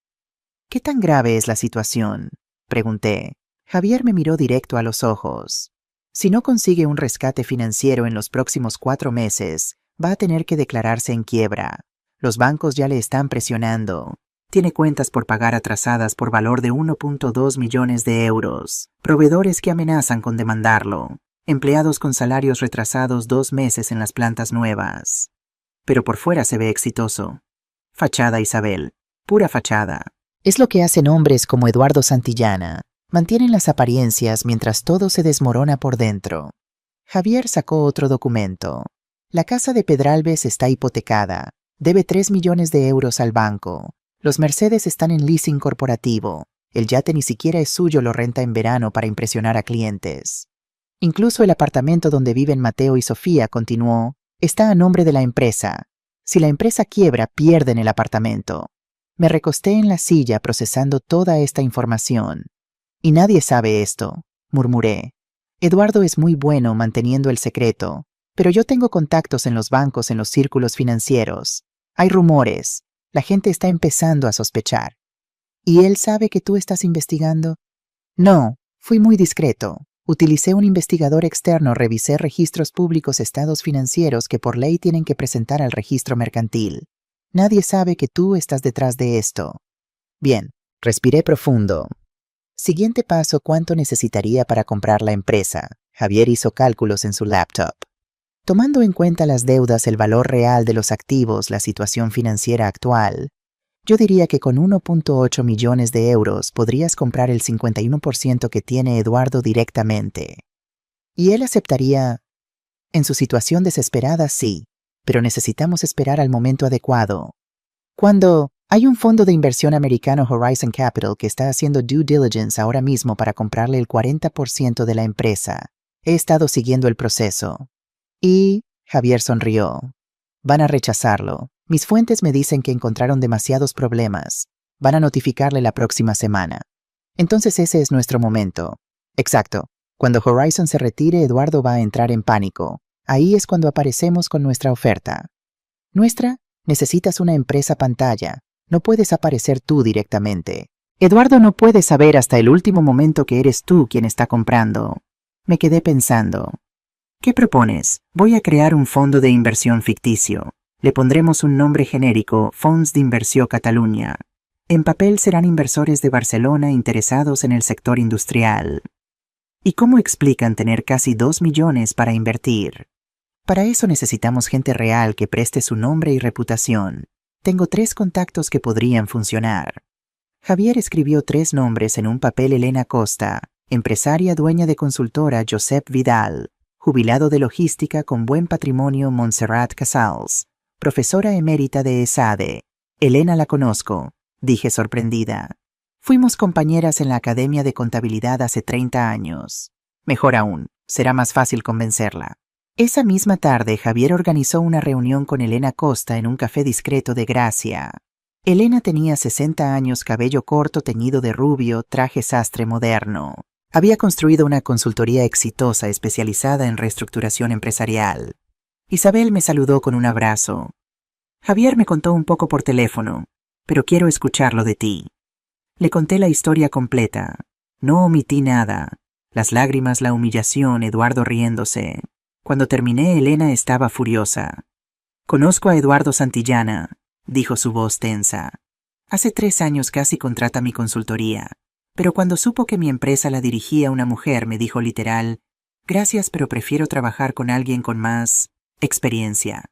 ¿Qué tan grave es la situación?, pregunté. Javier me miró directo a los ojos. Si no consigue un rescate financiero en los próximos 4 meses, va a tener que declararse en quiebra. Los bancos ya le están presionando. Tiene cuentas por pagar atrasadas por valor de 1.2 millones de euros. Proveedores que amenazan con demandarlo. Empleados con salarios retrasados 2 meses en las plantas nuevas. Pero por fuera se ve exitoso. Fachada, Isabel. Pura fachada. Es lo que hacen hombres como Eduardo Santillana. Mantienen las apariencias mientras todo se desmorona por dentro. Javier sacó otro documento. La casa de Pedralbes está hipotecada. Debe 3 millones de euros al banco. Los Mercedes están en leasing corporativo. El yate ni siquiera es suyo, lo renta en verano para impresionar a clientes. Incluso el apartamento donde viven Mateo y Sofía, continuó, está a nombre de la empresa. Si la empresa quiebra, pierden el apartamento. Me recosté en la silla procesando toda esta información. Y nadie sabe esto, murmuré. Eduardo es muy bueno manteniendo el secreto. Pero yo tengo contactos en los bancos, en los círculos financieros. Hay rumores. La gente está empezando a sospechar. ¿Y él sabe que tú estás investigando? No, fui muy discreto. Utilicé un investigador externo, revisé registros públicos, estados financieros que por ley tienen que presentar al registro mercantil. Nadie sabe que tú estás detrás de esto. Bien, respiré profundo. Siguiente paso, ¿cuánto necesitaría para comprar la empresa? Javier hizo cálculos en su laptop. Tomando en cuenta las deudas, el valor real de los activos, la situación financiera actual, yo diría que con 1.8 millones de euros podrías comprar el 51% que tiene Eduardo directamente. ¿Y él aceptaría? En su situación desesperada, sí, pero necesitamos esperar al momento adecuado. Cuando hay un fondo de inversión americano, Horizon Capital, que está haciendo due diligence ahora mismo para comprarle el 40% de la empresa. He estado siguiendo el proceso. Y Javier sonrió. Van a rechazarlo. Mis fuentes me dicen que encontraron demasiados problemas. Van a notificarle la próxima semana. Entonces ese es nuestro momento. Exacto. Cuando Horizon se retire, Eduardo va a entrar en pánico. Ahí es cuando aparecemos con nuestra oferta. ¿Nuestra? Necesitas una empresa pantalla. No puedes aparecer tú directamente. Eduardo no puede saber hasta el último momento que eres tú quien está comprando. Me quedé pensando. ¿Qué propones? Voy a crear un fondo de inversión ficticio. Le pondremos un nombre genérico, Fons d'Inversió Catalunya. En papel serán inversores de Barcelona interesados en el sector industrial. ¿Y cómo explican tener casi 2 millones para invertir? Para eso necesitamos gente real que preste su nombre y reputación. Tengo 3 contactos que podrían funcionar. Javier escribió 3 nombres en un papel: Elena Costa, empresaria dueña de consultora Josep Vidal, jubilado de logística con buen patrimonio Montserrat Casals, profesora emérita de ESADE. Elena la conozco, dije sorprendida. Fuimos compañeras en la Academia de Contabilidad hace 30 años. Mejor aún, será más fácil convencerla. Esa misma tarde, Javier organizó una reunión con Elena Costa en un café discreto de Gracia. Elena tenía 60 años, cabello corto teñido de rubio, traje sastre moderno. Había construido una consultoría exitosa especializada en reestructuración empresarial. Isabel me saludó con un abrazo. Javier me contó un poco por teléfono, pero quiero escucharlo de ti. Le conté la historia completa. No omití nada. Las lágrimas, la humillación, Eduardo riéndose. Cuando terminé, Elena estaba furiosa. Conozco a Eduardo Santillana, dijo su voz tensa. Hace 3 años casi contrata mi consultoría. Pero cuando supo que mi empresa la dirigía una mujer, me dijo literal, gracias, pero prefiero trabajar con alguien con más experiencia.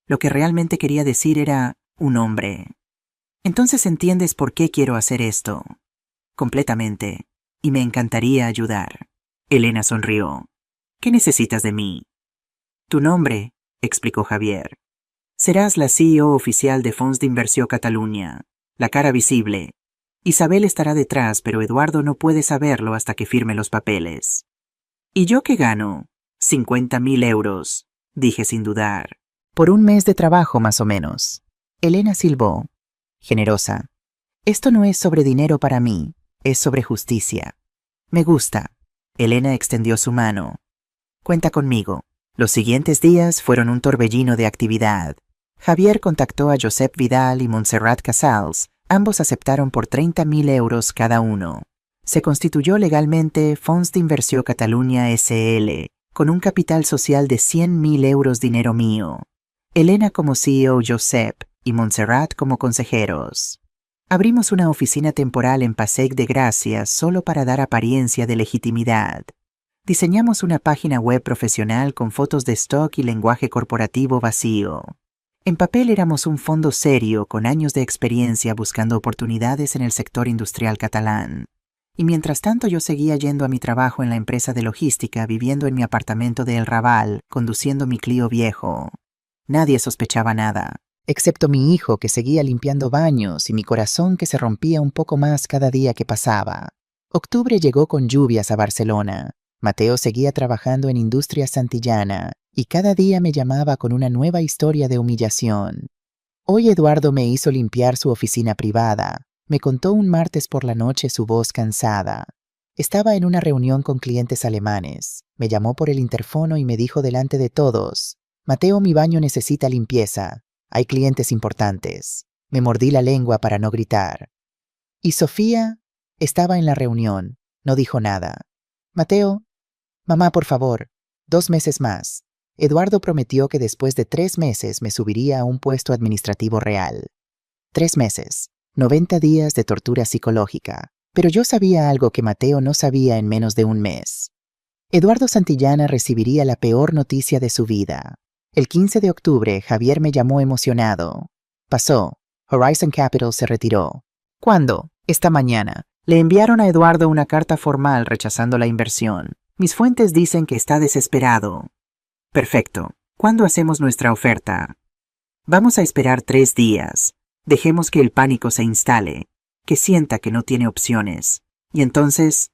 Lo que realmente quería decir era un hombre. Entonces entiendes por qué quiero hacer esto. Completamente. Y me encantaría ayudar. Elena sonrió. ¿Qué necesitas de mí? Tu nombre, explicó Javier. Serás la CEO oficial de Fons d'Inversió Catalunya, la cara visible. Isabel estará detrás, pero Eduardo no puede saberlo hasta que firme los papeles. ¿Y yo qué gano? 50.000 euros, dije sin dudar. Por un mes de trabajo más o menos. Elena silbó, generosa. Esto no es sobre dinero para mí, es sobre justicia. Me gusta. Elena extendió su mano. Cuenta conmigo. Los siguientes días fueron un torbellino de actividad. Javier contactó a Josep Vidal y Montserrat Casals. Ambos aceptaron por 30.000 euros cada uno. Se constituyó legalmente Fons d'Inversió Catalunya S.L., con un capital social de 100.000 euros, dinero mío. Elena como CEO, Josep y Montserrat como consejeros. Abrimos una oficina temporal en Passeig de Gracia solo para dar apariencia de legitimidad. Diseñamos una página web profesional con fotos de stock y lenguaje corporativo vacío. En papel éramos un fondo serio con años de experiencia buscando oportunidades en el sector industrial catalán. Y mientras tanto yo seguía yendo a mi trabajo en la empresa de logística, viviendo en mi apartamento de El Raval, conduciendo mi Clio viejo. Nadie sospechaba nada, excepto mi hijo que seguía limpiando baños y mi corazón que se rompía un poco más cada día que pasaba. Octubre llegó con lluvias a Barcelona. Mateo seguía trabajando en Industria Santillana y cada día me llamaba con una nueva historia de humillación. Hoy Eduardo me hizo limpiar su oficina privada. Me contó un martes por la noche su voz cansada. Estaba en una reunión con clientes alemanes. Me llamó por el interfono y me dijo delante de todos: Mateo, mi baño necesita limpieza. Hay clientes importantes. Me mordí la lengua para no gritar. Y Sofía estaba en la reunión. No dijo nada. Mateo, mamá, por favor, 2 meses más. Eduardo prometió que después de 3 meses me subiría a un puesto administrativo real. 3 meses, 90 días de tortura psicológica. Pero yo sabía algo que Mateo no sabía en menos de un mes. Eduardo Santillana recibiría la peor noticia de su vida. El 15 de octubre, Javier me llamó emocionado. Pasó. Horizon Capital se retiró. ¿Cuándo? Esta mañana. Le enviaron a Eduardo una carta formal rechazando la inversión. Mis fuentes dicen que está desesperado. Perfecto. ¿Cuándo hacemos nuestra oferta? Vamos a esperar 3 días. Dejemos que el pánico se instale, que sienta que no tiene opciones. Y entonces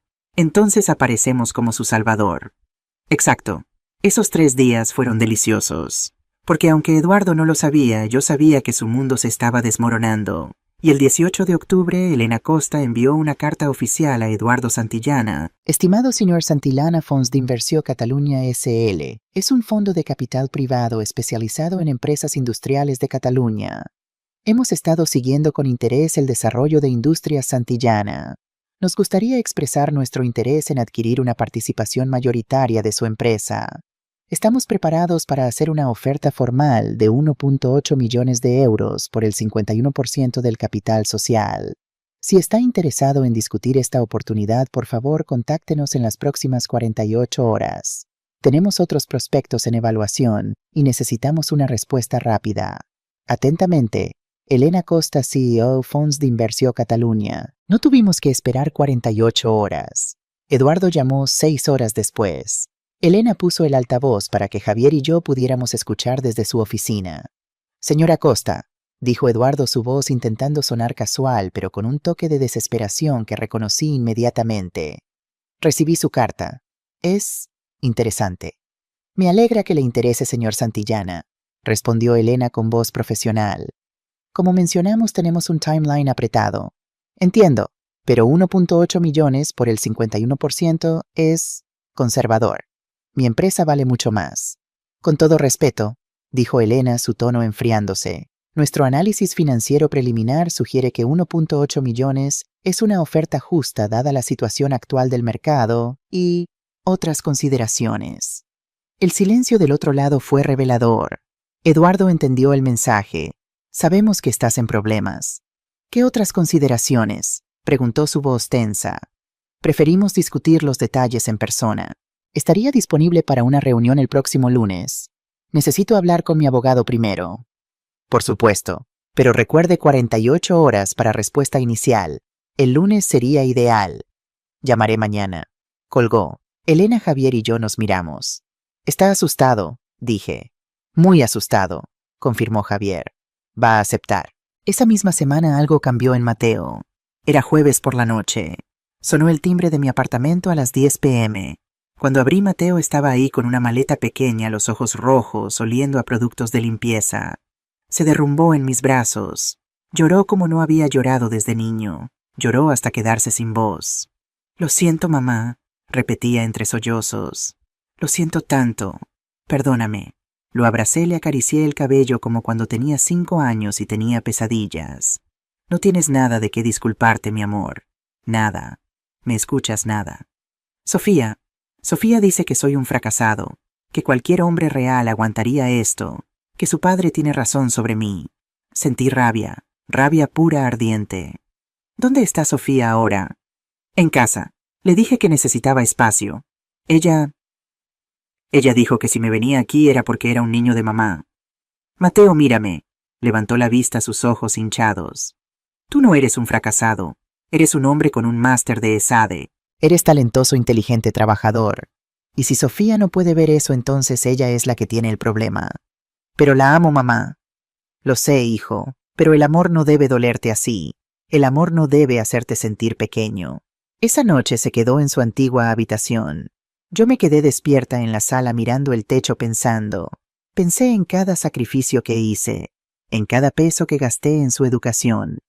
aparecemos como su salvador. Exacto. Esos 3 días fueron deliciosos. Porque aunque Eduardo no lo sabía, yo sabía que su mundo se estaba desmoronando. Y el 18 de octubre, Elena Costa envió una carta oficial a Eduardo Santillana. Estimado señor Santillana, Fons d'Inversión Catalunya S.L. es un fondo de capital privado especializado en empresas industriales de Cataluña. Hemos estado siguiendo con interés el desarrollo de Industrias Santillana. Nos gustaría expresar nuestro interés en adquirir una participación mayoritaria de su empresa. Estamos preparados para hacer una oferta formal de 1.8 millones de euros por el 51% del capital social. Si está interesado en discutir esta oportunidad, por favor, contáctenos en las próximas 48 horas. Tenemos otros prospectos en evaluación y necesitamos una respuesta rápida. Atentamente, Elena Costa, CEO, Fons d'Inversión Catalunya. No tuvimos que esperar 48 horas. Eduardo llamó 6 horas después. Elena puso el altavoz para que Javier y yo pudiéramos escuchar desde su oficina. Señora Costa, dijo Eduardo, su voz intentando sonar casual, pero con un toque de desesperación que reconocí inmediatamente. Recibí su carta. Es interesante. Me alegra que le interese, señor Santillana, respondió Elena con voz profesional. Como mencionamos, tenemos un timeline apretado. Entiendo, pero 1.8 millones por el 51% es conservador. Mi empresa vale mucho más. Con todo respeto, dijo Elena, su tono enfriándose. Nuestro análisis financiero preliminar sugiere que 1.8 millones es una oferta justa dada la situación actual del mercado y otras consideraciones. El silencio del otro lado fue revelador. Eduardo entendió el mensaje. Sabemos que estás en problemas. ¿Qué otras consideraciones? Preguntó su voz tensa. Preferimos discutir los detalles en persona. Estaría disponible para una reunión el próximo lunes. Necesito hablar con mi abogado primero. Por supuesto, pero recuerde 48 horas para respuesta inicial. El lunes sería ideal. Llamaré mañana. Colgó. Elena, Javier y yo nos miramos. Está asustado, dije. Muy asustado, confirmó Javier. Va a aceptar. Esa misma semana algo cambió en Mateo. Era jueves por la noche. Sonó el timbre de mi apartamento a las 10 p.m. Cuando abrí, Mateo estaba ahí con una maleta pequeña, los ojos rojos, oliendo a productos de limpieza. Se derrumbó en mis brazos. Lloró como no había llorado desde niño. Lloró hasta quedarse sin voz. Lo siento, mamá, repetía entre sollozos. Lo siento tanto. Perdóname. Lo abracé, le acaricié el cabello como cuando tenía 5 años y tenía pesadillas. No tienes nada de qué disculparte, mi amor. Nada. ¿Me escuchas? Nada. Sofía dice que soy un fracasado, que cualquier hombre real aguantaría esto, que su padre tiene razón sobre mí. Sentí rabia pura, ardiente. ¿Dónde está Sofía ahora? En casa. Le dije que necesitaba espacio. Ella dijo que si me venía aquí era porque era un niño de mamá. Mateo, mírame. Levantó la vista a sus ojos hinchados. Tú no eres un fracasado. Eres un hombre con un máster de ESADE. Eres talentoso, inteligente, trabajador. Y si Sofía no puede ver eso, entonces ella es la que tiene el problema. Pero la amo, mamá. Lo sé, hijo, pero el amor no debe dolerte así. El amor no debe hacerte sentir pequeño. Esa noche se quedó en su antigua habitación. Yo me quedé despierta en la sala mirando el techo pensando. Pensé en cada sacrificio que hice, en cada peso que gasté en su educación,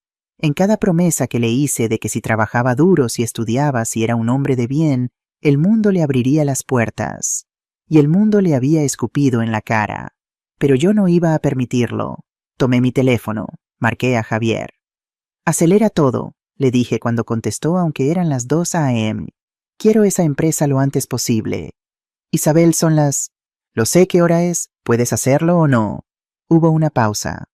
En cada promesa que le hice de que si trabajaba duro, si estudiaba, si era un hombre de bien, el mundo le abriría las puertas. Y el mundo le había escupido en la cara. Pero yo no iba a permitirlo. Tomé mi teléfono, marqué a Javier. Acelera todo, le dije cuando contestó aunque eran las 2 a.m. Quiero esa empresa lo antes posible. Isabel, son las... Lo sé qué hora es, ¿puedes hacerlo o no? Hubo una pausa.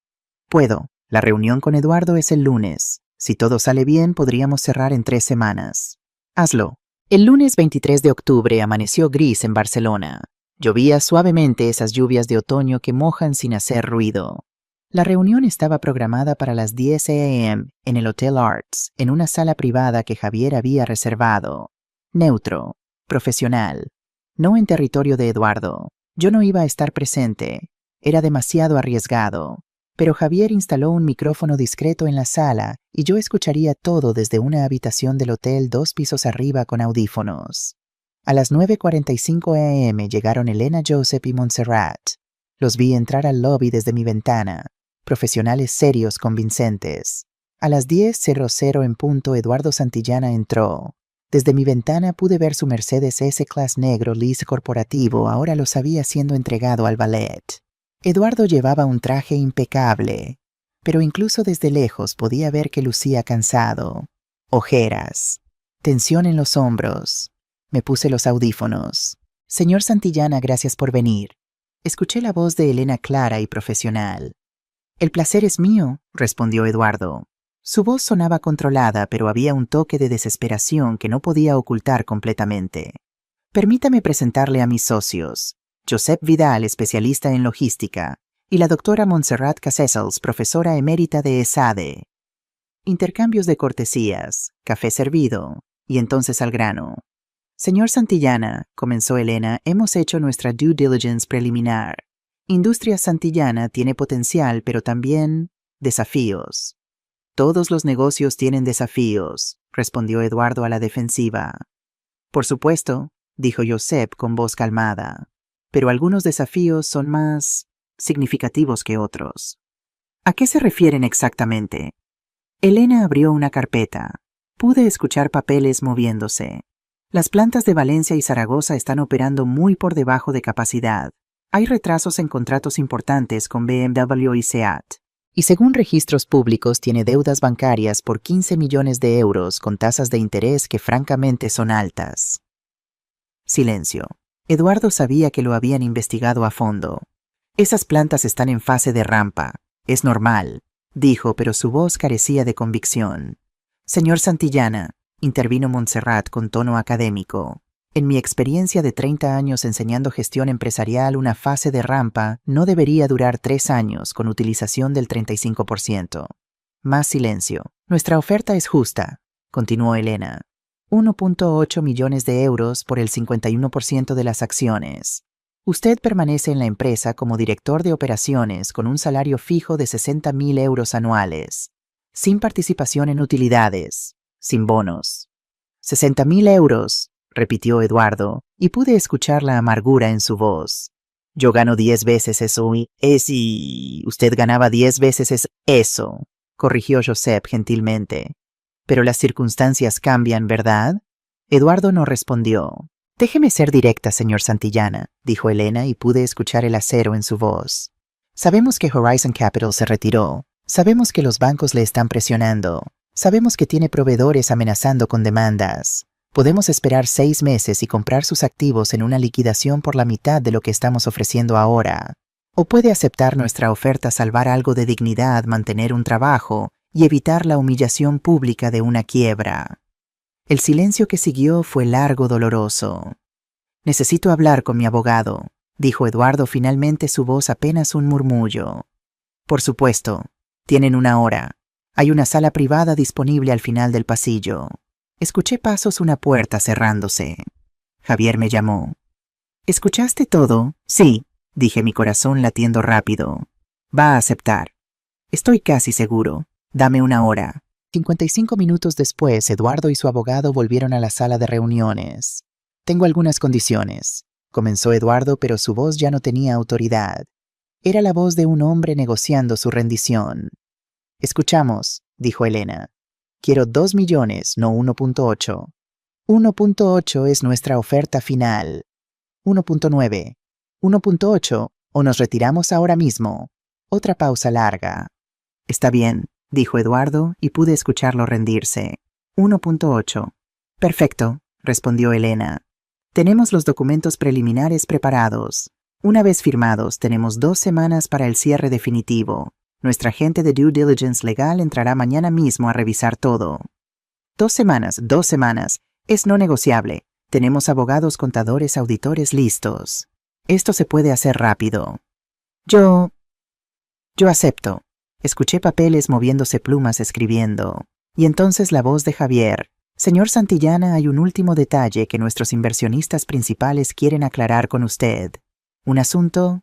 Puedo. La reunión con Eduardo es el lunes. Si todo sale bien, podríamos cerrar en 3 semanas. Hazlo. El lunes 23 de octubre amaneció gris en Barcelona. Llovía suavemente esas lluvias de otoño que mojan sin hacer ruido. La reunión estaba programada para las 10 a.m. en el Hotel Arts, en una sala privada que Javier había reservado. Neutro, profesional, no en territorio de Eduardo. Yo no iba a estar presente. Era demasiado arriesgado. Pero Javier instaló un micrófono discreto en la sala y yo escucharía todo desde una habitación del hotel 2 pisos arriba con audífonos. A las 9:45 a.m. llegaron Elena, Joseph y Montserrat. Los vi entrar al lobby desde mi ventana. Profesionales serios, convincentes. A las 10:00 en punto Eduardo Santillana entró. Desde mi ventana pude ver su Mercedes S-Class negro lease corporativo, ahora lo sabía siendo entregado al ballet. Eduardo llevaba un traje impecable, pero incluso desde lejos podía ver que lucía cansado. Ojeras, tensión en los hombros. Me puse los audífonos. Señor Santillana, gracias por venir. Escuché la voz de Elena clara y profesional. El placer es mío, respondió Eduardo. Su voz sonaba controlada, pero había un toque de desesperación que no podía ocultar completamente. Permítame presentarle a mis socios. Josep Vidal, especialista en logística, y la doctora Montserrat Casessels, profesora emérita de ESADE. Intercambios de cortesías, café servido, y entonces al grano. Señor Santillana, comenzó Elena, hemos hecho nuestra due diligence preliminar. Industria Santillana tiene potencial, pero también desafíos. Todos los negocios tienen desafíos, respondió Eduardo a la defensiva. Por supuesto, dijo Josep con voz calmada. Pero algunos desafíos son más significativos que otros. ¿A qué se refieren exactamente? Elena abrió una carpeta. Pude escuchar papeles moviéndose. Las plantas de Valencia y Zaragoza están operando muy por debajo de capacidad. Hay retrasos en contratos importantes con BMW y SEAT. Y según registros públicos tiene deudas bancarias por 15 millones de euros con tasas de interés que francamente son altas. Silencio. Eduardo sabía que lo habían investigado a fondo. Esas plantas están en fase de rampa. Es normal, dijo, pero su voz carecía de convicción. Señor Santillana, intervino Montserrat con tono académico. En mi experiencia de 30 años enseñando gestión empresarial, una fase de rampa no debería durar 3 años con utilización del 35%. Más silencio. Nuestra oferta es justa, continuó Elena. 1.8 millones de euros por el 51% de las acciones. Usted permanece en la empresa como director de operaciones con un salario fijo de 60.000 euros anuales, sin participación en utilidades, sin bonos. 60.000 euros, repitió Eduardo, y pude escuchar la amargura en su voz. Yo gano 10 veces eso y usted ganaba 10 veces eso, corrigió Josep gentilmente. Pero las circunstancias cambian, ¿verdad? Eduardo no respondió. Déjeme ser directa, señor Santillana, dijo Elena, y pude escuchar el acero en su voz. Sabemos que Horizon Capital se retiró. Sabemos que los bancos le están presionando. Sabemos que tiene proveedores amenazando con demandas. Podemos esperar 6 meses y comprar sus activos en una liquidación por la mitad de lo que estamos ofreciendo ahora. O puede aceptar nuestra oferta, salvar algo de dignidad, mantener un trabajo y evitar la humillación pública de una quiebra. El silencio que siguió fue largo, doloroso. Necesito hablar con mi abogado, dijo Eduardo, finalmente, su voz apenas un murmullo. Por supuesto, tienen 1 hora. Hay una sala privada disponible al final del pasillo. Escuché pasos, una puerta cerrándose. Javier me llamó. ¿Escuchaste todo? Sí, dije, mi corazón latiendo rápido. Va a aceptar. Estoy casi seguro. Dame 1 hora. 55 minutos después, Eduardo y su abogado volvieron a la sala de reuniones. Tengo algunas condiciones, comenzó Eduardo, pero su voz ya no tenía autoridad. Era la voz de un hombre negociando su rendición. Escuchamos, dijo Elena. Quiero 2 millones, no 1.8. 1.8 es nuestra oferta final. 1.9. 1.8 o nos retiramos ahora mismo. Otra pausa larga. Está bien, dijo Eduardo y pude escucharlo rendirse. 1.8. Perfecto, respondió Elena. Tenemos los documentos preliminares preparados. Una vez firmados, tenemos 2 semanas para el cierre definitivo. Nuestra agente de due diligence legal entrará mañana mismo a revisar todo. 2 semanas, 2 semanas. Es no negociable. Tenemos abogados, contadores, auditores listos. Esto se puede hacer rápido. Yo acepto. Escuché papeles moviéndose, plumas escribiendo. Y entonces la voz de Javier. Señor Santillana, hay un último detalle que nuestros inversionistas principales quieren aclarar con usted. Un asunto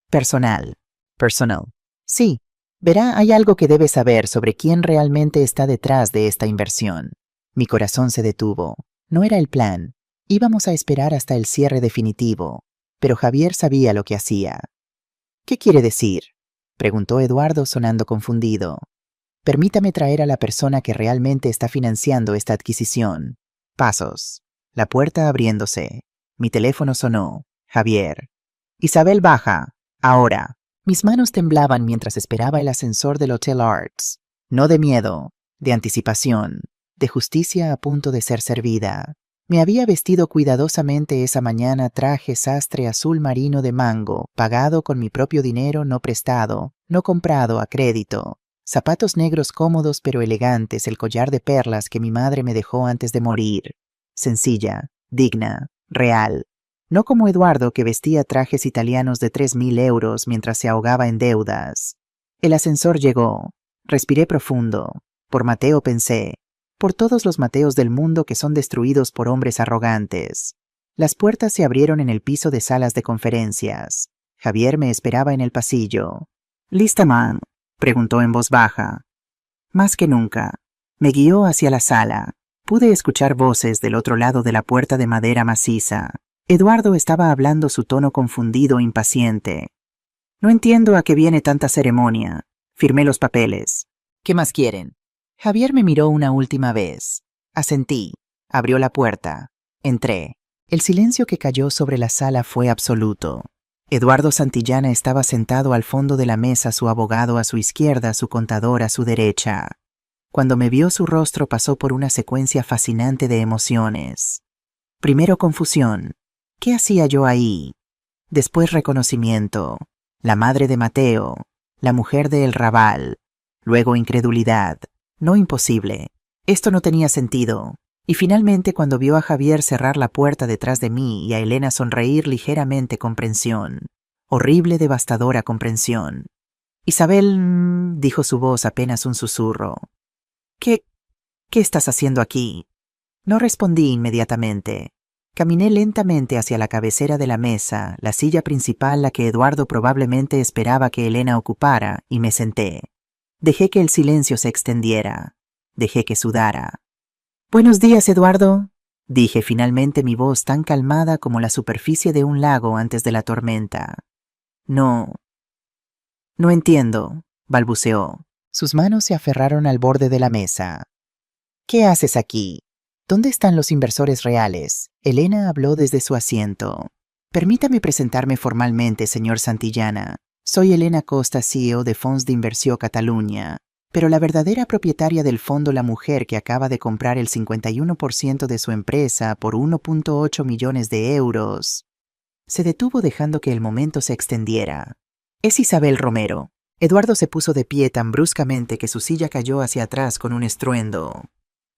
personal. Personal. Sí. Verá, hay algo que debe saber sobre quién realmente está detrás de esta inversión. Mi corazón se detuvo. No era el plan. Íbamos a esperar hasta el cierre definitivo. Pero Javier sabía lo que hacía. ¿Qué quiere decir?, preguntó Eduardo sonando confundido. Permítame traer a la persona que realmente está financiando esta adquisición. Pasos. La puerta abriéndose. Mi teléfono sonó. Javier. Isabel, baja. Ahora. Mis manos temblaban mientras esperaba el ascensor del Hotel Arts. No de miedo, de anticipación, de justicia a punto de ser servida. Me había vestido cuidadosamente esa mañana traje sastre azul marino de mango, pagado con mi propio dinero, no prestado, no comprado a crédito. Zapatos negros cómodos pero elegantes, el collar de perlas que mi madre me dejó antes de morir. Sencilla, digna, real. No como Eduardo, que vestía trajes italianos de 3.000 euros mientras se ahogaba en deudas. El ascensor llegó. Respiré profundo. Por Mateo pensé. Por todos los Mateos del mundo que son destruidos por hombres arrogantes. Las puertas se abrieron en el piso de salas de conferencias. Javier me esperaba en el pasillo. ¿Lista, man?, preguntó en voz baja. Más que nunca. Me guió hacia la sala. Pude escuchar voces del otro lado de la puerta de madera maciza. Eduardo estaba hablando, su tono confundido, impaciente. No entiendo a qué viene tanta ceremonia. Firmé los papeles. ¿Qué más quieren? Javier me miró una última vez. Asentí. Abrió la puerta. Entré. El silencio que cayó sobre la sala fue absoluto. Eduardo Santillana estaba sentado al fondo de la mesa, su abogado a su izquierda, su contador a su derecha. Cuando me vio, su rostro pasó por una secuencia fascinante de emociones. Primero confusión. ¿Qué hacía yo ahí? Después reconocimiento. La madre de Mateo. La mujer de El Raval. Luego incredulidad. No, imposible. Esto no tenía sentido. Y finalmente, cuando vio a Javier cerrar la puerta detrás de mí y a Elena sonreír ligeramente, comprensión. Horrible, devastadora comprensión. Isabel, dijo su voz apenas un susurro. ¿Qué estás haciendo aquí? No respondí inmediatamente. Caminé lentamente hacia la cabecera de la mesa, la silla principal, la que Eduardo probablemente esperaba que Elena ocupara, y me senté. Dejé que el silencio se extendiera. Dejé que sudara. «Buenos días, Eduardo», dije finalmente, mi voz tan calmada como la superficie de un lago antes de la tormenta. No entiendo», balbuceó. Sus manos se aferraron al borde de la mesa. «¿Qué haces aquí? ¿Dónde están los inversores reales?», Elena habló desde su asiento. «Permítame presentarme formalmente, señor Santillana. Soy Elena Costa, CEO de Fons d'Inversió Catalunya. Pero la verdadera propietaria del fondo, la mujer que acaba de comprar el 51% de su empresa por 1.8 millones de euros. Se detuvo dejando que el momento se extendiera. Es Isabel Romero. Eduardo se puso de pie tan bruscamente que su silla cayó hacia atrás con un estruendo.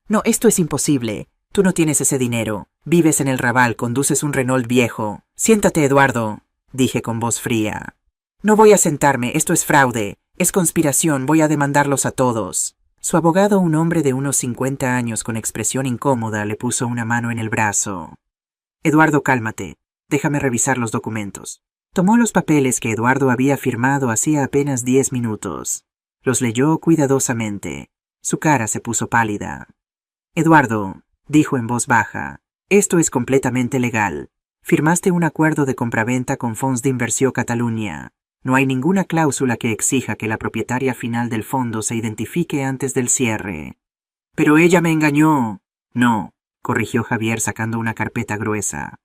No, esto es imposible. Tú no tienes ese dinero. Vives en el Raval, conduces un Renault viejo. Siéntate, Eduardo, dije con voz fría. No voy a sentarme, esto es fraude. Es conspiración, voy a demandarlos a todos. Su abogado, un hombre de unos 50 años con expresión incómoda, le puso una mano en el brazo. Eduardo, cálmate. Déjame revisar los documentos. Tomó los papeles que Eduardo había firmado hacía apenas 10 minutos. Los leyó cuidadosamente. Su cara se puso pálida. Eduardo, dijo en voz baja, esto es completamente legal. Firmaste un acuerdo de compraventa con Fons d'Inversió Catalunya. No hay ninguna cláusula que exija que la propietaria final del fondo se identifique antes del cierre. Pero ella me engañó. No, corrigió Javier sacando una carpeta gruesa.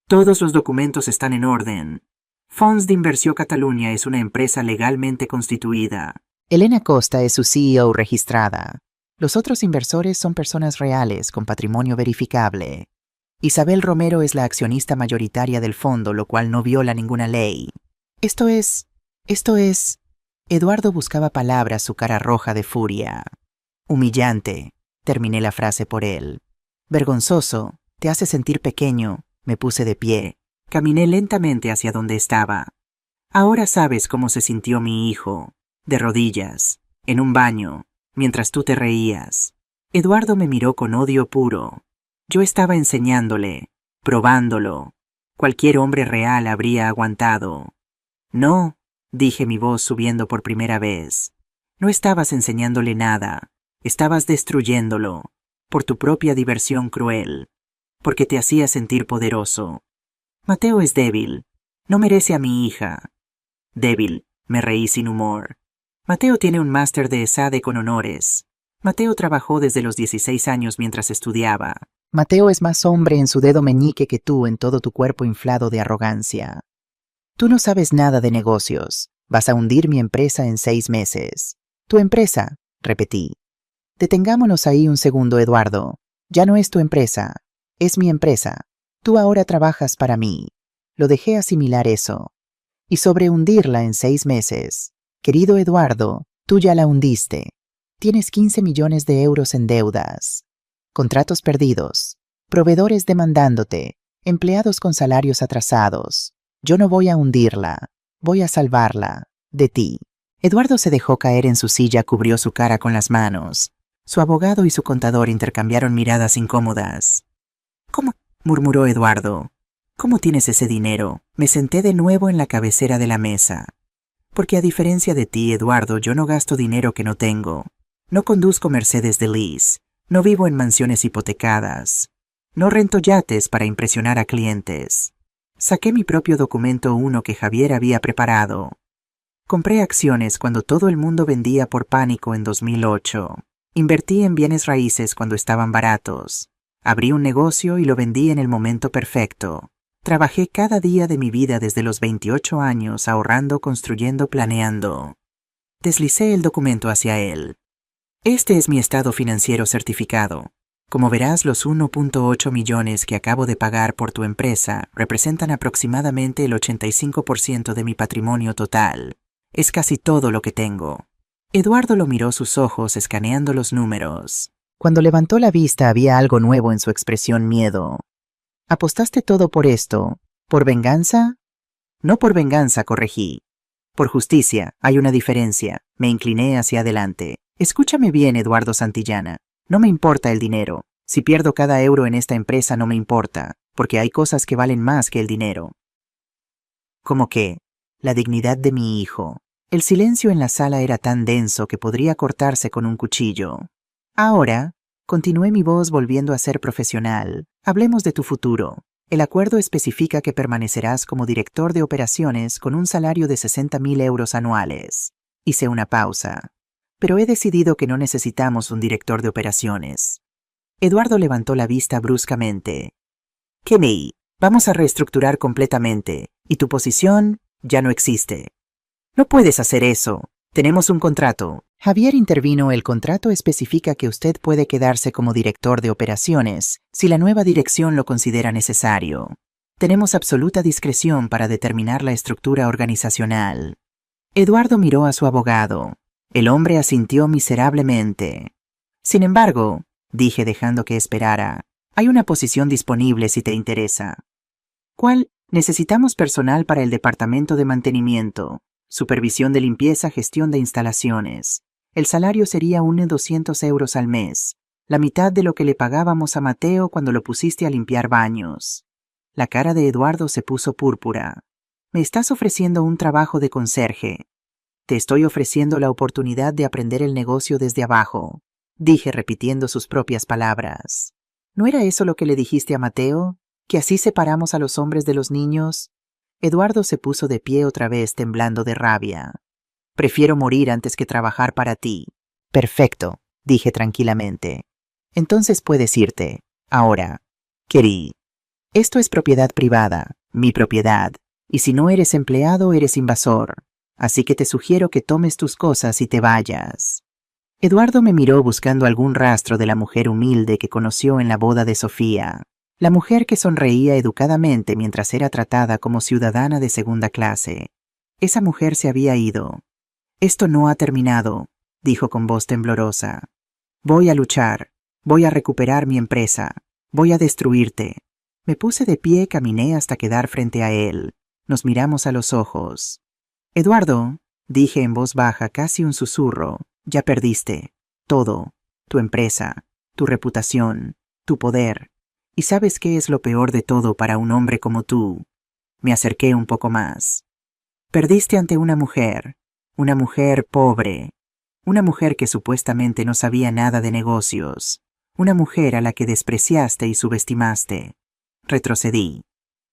Todos los documentos están en orden. Fons d'Inversió Catalunya es una empresa legalmente constituida. Elena Costa es su CEO registrada. Los otros inversores son personas reales con patrimonio verificable. Isabel Romero es la accionista mayoritaria del fondo, lo cual no viola ninguna ley. Esto es... Eduardo buscaba palabras, su cara roja de furia. Humillante, terminé la frase por él. Vergonzoso, te hace sentir pequeño. Me puse de pie. Caminé lentamente hacia donde estaba. Ahora sabes cómo se sintió mi hijo, de rodillas, en un baño, mientras tú te reías. Eduardo me miró con odio puro. Yo estaba enseñándole, probándolo. Cualquier hombre real habría aguantado. No, dije, mi voz subiendo por primera vez. No estabas enseñándole nada, estabas destruyéndolo, por tu propia diversión cruel, porque te hacía sentir poderoso. Mateo es débil, no merece a mi hija. Débil, me reí sin humor. Mateo tiene un máster de ESADE con honores. Mateo trabajó desde los 16 años mientras estudiaba. Mateo es más hombre en su dedo meñique que tú en todo tu cuerpo inflado de arrogancia. Tú no sabes nada de negocios. Vas a hundir mi empresa en 6 meses. Tu empresa, repetí. Detengámonos ahí un segundo, Eduardo. Ya no es tu empresa. Es mi empresa. Tú ahora trabajas para mí. Lo dejé asimilar eso. Y sobre hundirla en 6 meses. Querido Eduardo, tú ya la hundiste. Tienes 15 millones de euros en deudas. Contratos perdidos. Proveedores demandándote. Empleados con salarios atrasados. Yo no voy a hundirla. Voy a salvarla. De ti. Eduardo se dejó caer en su silla, cubrió su cara con las manos. Su abogado y su contador intercambiaron miradas incómodas. ¿Cómo? Murmuró Eduardo. ¿Cómo tienes ese dinero? Me senté de nuevo en la cabecera de la mesa. Porque a diferencia de ti, Eduardo, yo no gasto dinero que no tengo. No conduzco Mercedes de lease. No vivo en mansiones hipotecadas. No rento yates para impresionar a clientes. Saqué mi propio documento 1 que Javier había preparado. Compré acciones cuando todo el mundo vendía por pánico en 2008. Invertí en bienes raíces cuando estaban baratos. Abrí un negocio y lo vendí en el momento perfecto. Trabajé cada día de mi vida desde los 28 años, ahorrando, construyendo, planeando. Deslicé el documento hacia él. Este es mi estado financiero certificado. Como verás, los 1.8 millones que acabo de pagar por tu empresa representan aproximadamente el 85% de mi patrimonio total. Es casi todo lo que tengo. Eduardo lo miró sus ojos, escaneando los números. Cuando levantó la vista había algo nuevo en su expresión: miedo. ¿Apostaste todo por esto? ¿Por venganza? No por venganza, corregí. Por justicia, hay una diferencia. Me incliné hacia adelante. Escúchame bien, Eduardo Santillana. No me importa el dinero. Si pierdo cada euro en esta empresa no me importa, porque hay cosas que valen más que el dinero. ¿Cómo qué? La dignidad de mi hijo. El silencio en la sala era tan denso que podría cortarse con un cuchillo. Ahora, continué mi voz volviendo a ser profesional, hablemos de tu futuro. El acuerdo especifica que permanecerás como director de operaciones con un salario de 60.000 euros anuales. Hice una pausa. Pero he decidido que no necesitamos un director de operaciones. Eduardo levantó la vista bruscamente. Kenny, vamos a reestructurar completamente, y tu posición ya no existe. No puedes hacer eso. Tenemos un contrato. Javier intervino. El contrato especifica que usted puede quedarse como director de operaciones si la nueva dirección lo considera necesario. Tenemos absoluta discreción para determinar la estructura organizacional. Eduardo miró a su abogado. El hombre asintió miserablemente. Sin embargo, dije dejando que esperara, hay una posición disponible si te interesa. ¿Cuál? Necesitamos personal para el departamento de mantenimiento, supervisión de limpieza, gestión de instalaciones. El salario sería 200 euros al mes, la mitad de lo que le pagábamos a Mateo cuando lo pusiste a limpiar baños. La cara de Eduardo se puso púrpura. Me estás ofreciendo un trabajo de conserje. Te estoy ofreciendo la oportunidad de aprender el negocio desde abajo, dije repitiendo sus propias palabras. ¿No era eso lo que le dijiste a Mateo? ¿Que así separamos a los hombres de los niños? Eduardo se puso de pie otra vez temblando de rabia. Prefiero morir antes que trabajar para ti. Perfecto, dije tranquilamente. Entonces puedes irte. Ahora. Querí. Esto es propiedad privada, mi propiedad, y si no eres empleado eres invasor. Así que te sugiero que tomes tus cosas y te vayas. Eduardo me miró buscando algún rastro de la mujer humilde que conoció en la boda de Sofía. La mujer que sonreía educadamente mientras era tratada como ciudadana de segunda clase. Esa mujer se había ido. Esto no ha terminado, dijo con voz temblorosa. Voy a luchar, voy a recuperar mi empresa, voy a destruirte. Me puse de pie y caminé hasta quedar frente a él. Nos miramos a los ojos. Eduardo, dije en voz baja, casi un susurro, ya perdiste. Todo. Tu empresa, tu reputación, tu poder. ¿Y sabes qué es lo peor de todo para un hombre como tú? Me acerqué un poco más. Perdiste ante una mujer pobre, una mujer que supuestamente no sabía nada de negocios, una mujer a la que despreciaste y subestimaste. Retrocedí.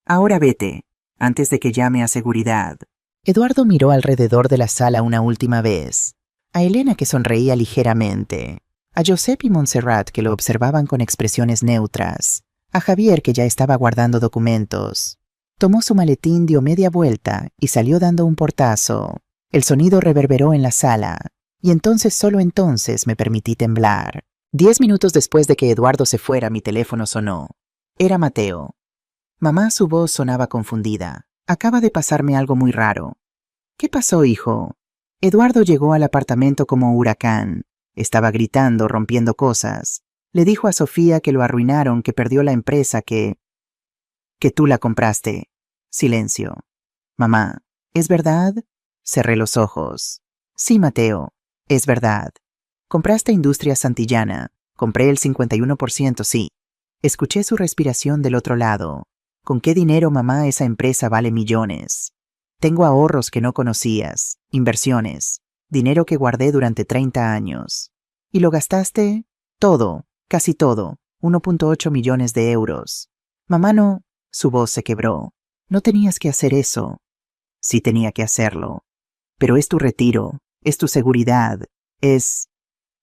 Ahora vete, antes de que llame a seguridad. Eduardo miró alrededor de la sala una última vez, a Elena que sonreía ligeramente, a Josep y Montserrat que lo observaban con expresiones neutras, a Javier que ya estaba guardando documentos. Tomó su maletín, dio media vuelta y salió dando un portazo. El sonido reverberó en la sala, y entonces, solo entonces, me permití temblar. 10 minutos después de que Eduardo se fuera, mi teléfono sonó. Era Mateo. Mamá, su voz sonaba confundida. Acaba de pasarme algo muy raro. ¿Qué pasó, hijo? Eduardo llegó al apartamento como huracán. Estaba gritando, rompiendo cosas. Le dijo a Sofía que lo arruinaron, que perdió la empresa, que tú la compraste. Silencio. Mamá, ¿es verdad? Cerré los ojos. Sí, Mateo, es verdad. Compraste Industria Santillana. Compré el 51%, sí. Escuché su respiración del otro lado. ¿Con qué dinero, mamá? Esa empresa vale millones. Tengo ahorros que no conocías, inversiones, dinero que guardé durante 30 años. ¿Y lo gastaste? Todo, casi todo, 1.8 millones de euros. Mamá, no. Su voz se quebró. No tenías que hacer eso. Sí tenía que hacerlo. Pero es tu retiro, es tu seguridad,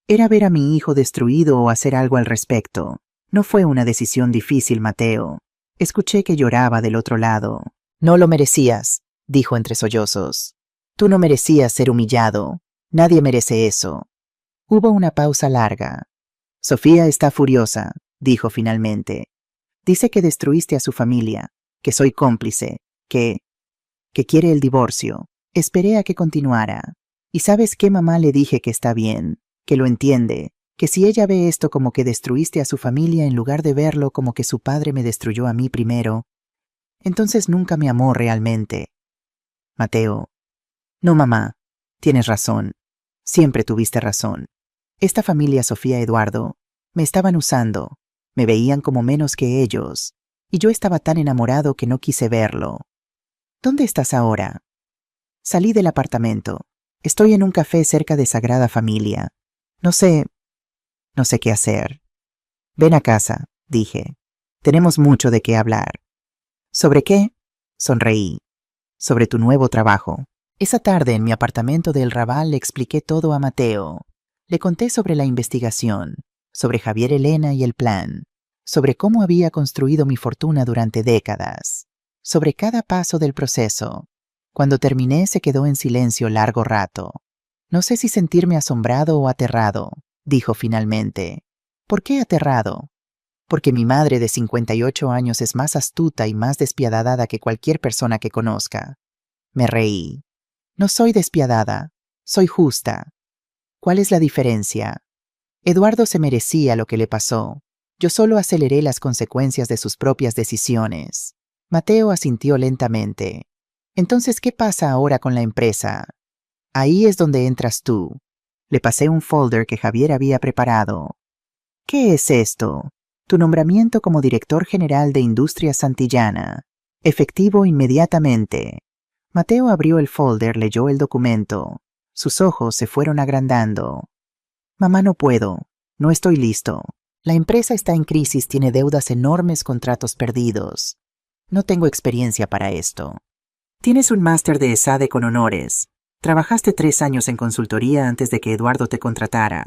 Era ver a mi hijo destruido o hacer algo al respecto. No fue una decisión difícil, Mateo. Escuché que lloraba del otro lado. No lo merecías, dijo entre sollozos. Tú no merecías ser humillado. Nadie merece eso. Hubo una pausa larga. Sofía está furiosa, dijo finalmente. Dice que destruiste a su familia, que soy cómplice, que quiere el divorcio. Esperé a que continuara. ¿Y sabes qué, mamá? Le dije que está bien, que lo entiende, que si ella ve esto como que destruiste a su familia en lugar de verlo como que su padre me destruyó a mí primero, entonces nunca me amó realmente. Mateo. No, mamá. Tienes razón. Siempre tuviste razón. Esta familia, Sofía, Eduardo, me estaban usando. Me veían como menos que ellos. Y yo estaba tan enamorado que no quise verlo. ¿Dónde estás ahora? Salí del apartamento. Estoy en un café cerca de Sagrada Familia. No sé qué hacer. Ven a casa, dije. Tenemos mucho de qué hablar. ¿Sobre qué? Sonreí. Sobre tu nuevo trabajo. Esa tarde en mi apartamento de El Raval le expliqué todo a Mateo. Le conté sobre la investigación, sobre Javier, Elena y el plan, sobre cómo había construido mi fortuna durante décadas, sobre cada paso del proceso. Cuando terminé se quedó en silencio largo rato. No sé si sentirme asombrado o aterrado, dijo finalmente. ¿Por qué aterrado? Porque mi madre de 58 años es más astuta y más despiadada que cualquier persona que conozca. Me reí. No soy despiadada, soy justa. ¿Cuál es la diferencia? Eduardo se merecía lo que le pasó. Yo solo aceleré las consecuencias de sus propias decisiones. Mateo asintió lentamente. Entonces, ¿qué pasa ahora con la empresa? Ahí es donde entras tú. Le pasé un folder que Javier había preparado. ¿Qué es esto? Tu nombramiento como director general de Industria Santillana. Efectivo inmediatamente. Mateo abrió el folder, leyó el documento. Sus ojos se fueron agrandando. Mamá, no puedo. No estoy listo. La empresa está en crisis, tiene deudas enormes, contratos perdidos. No tengo experiencia para esto. Tienes un máster de ESADE con honores. Trabajaste 3 años en consultoría antes de que Eduardo te contratara.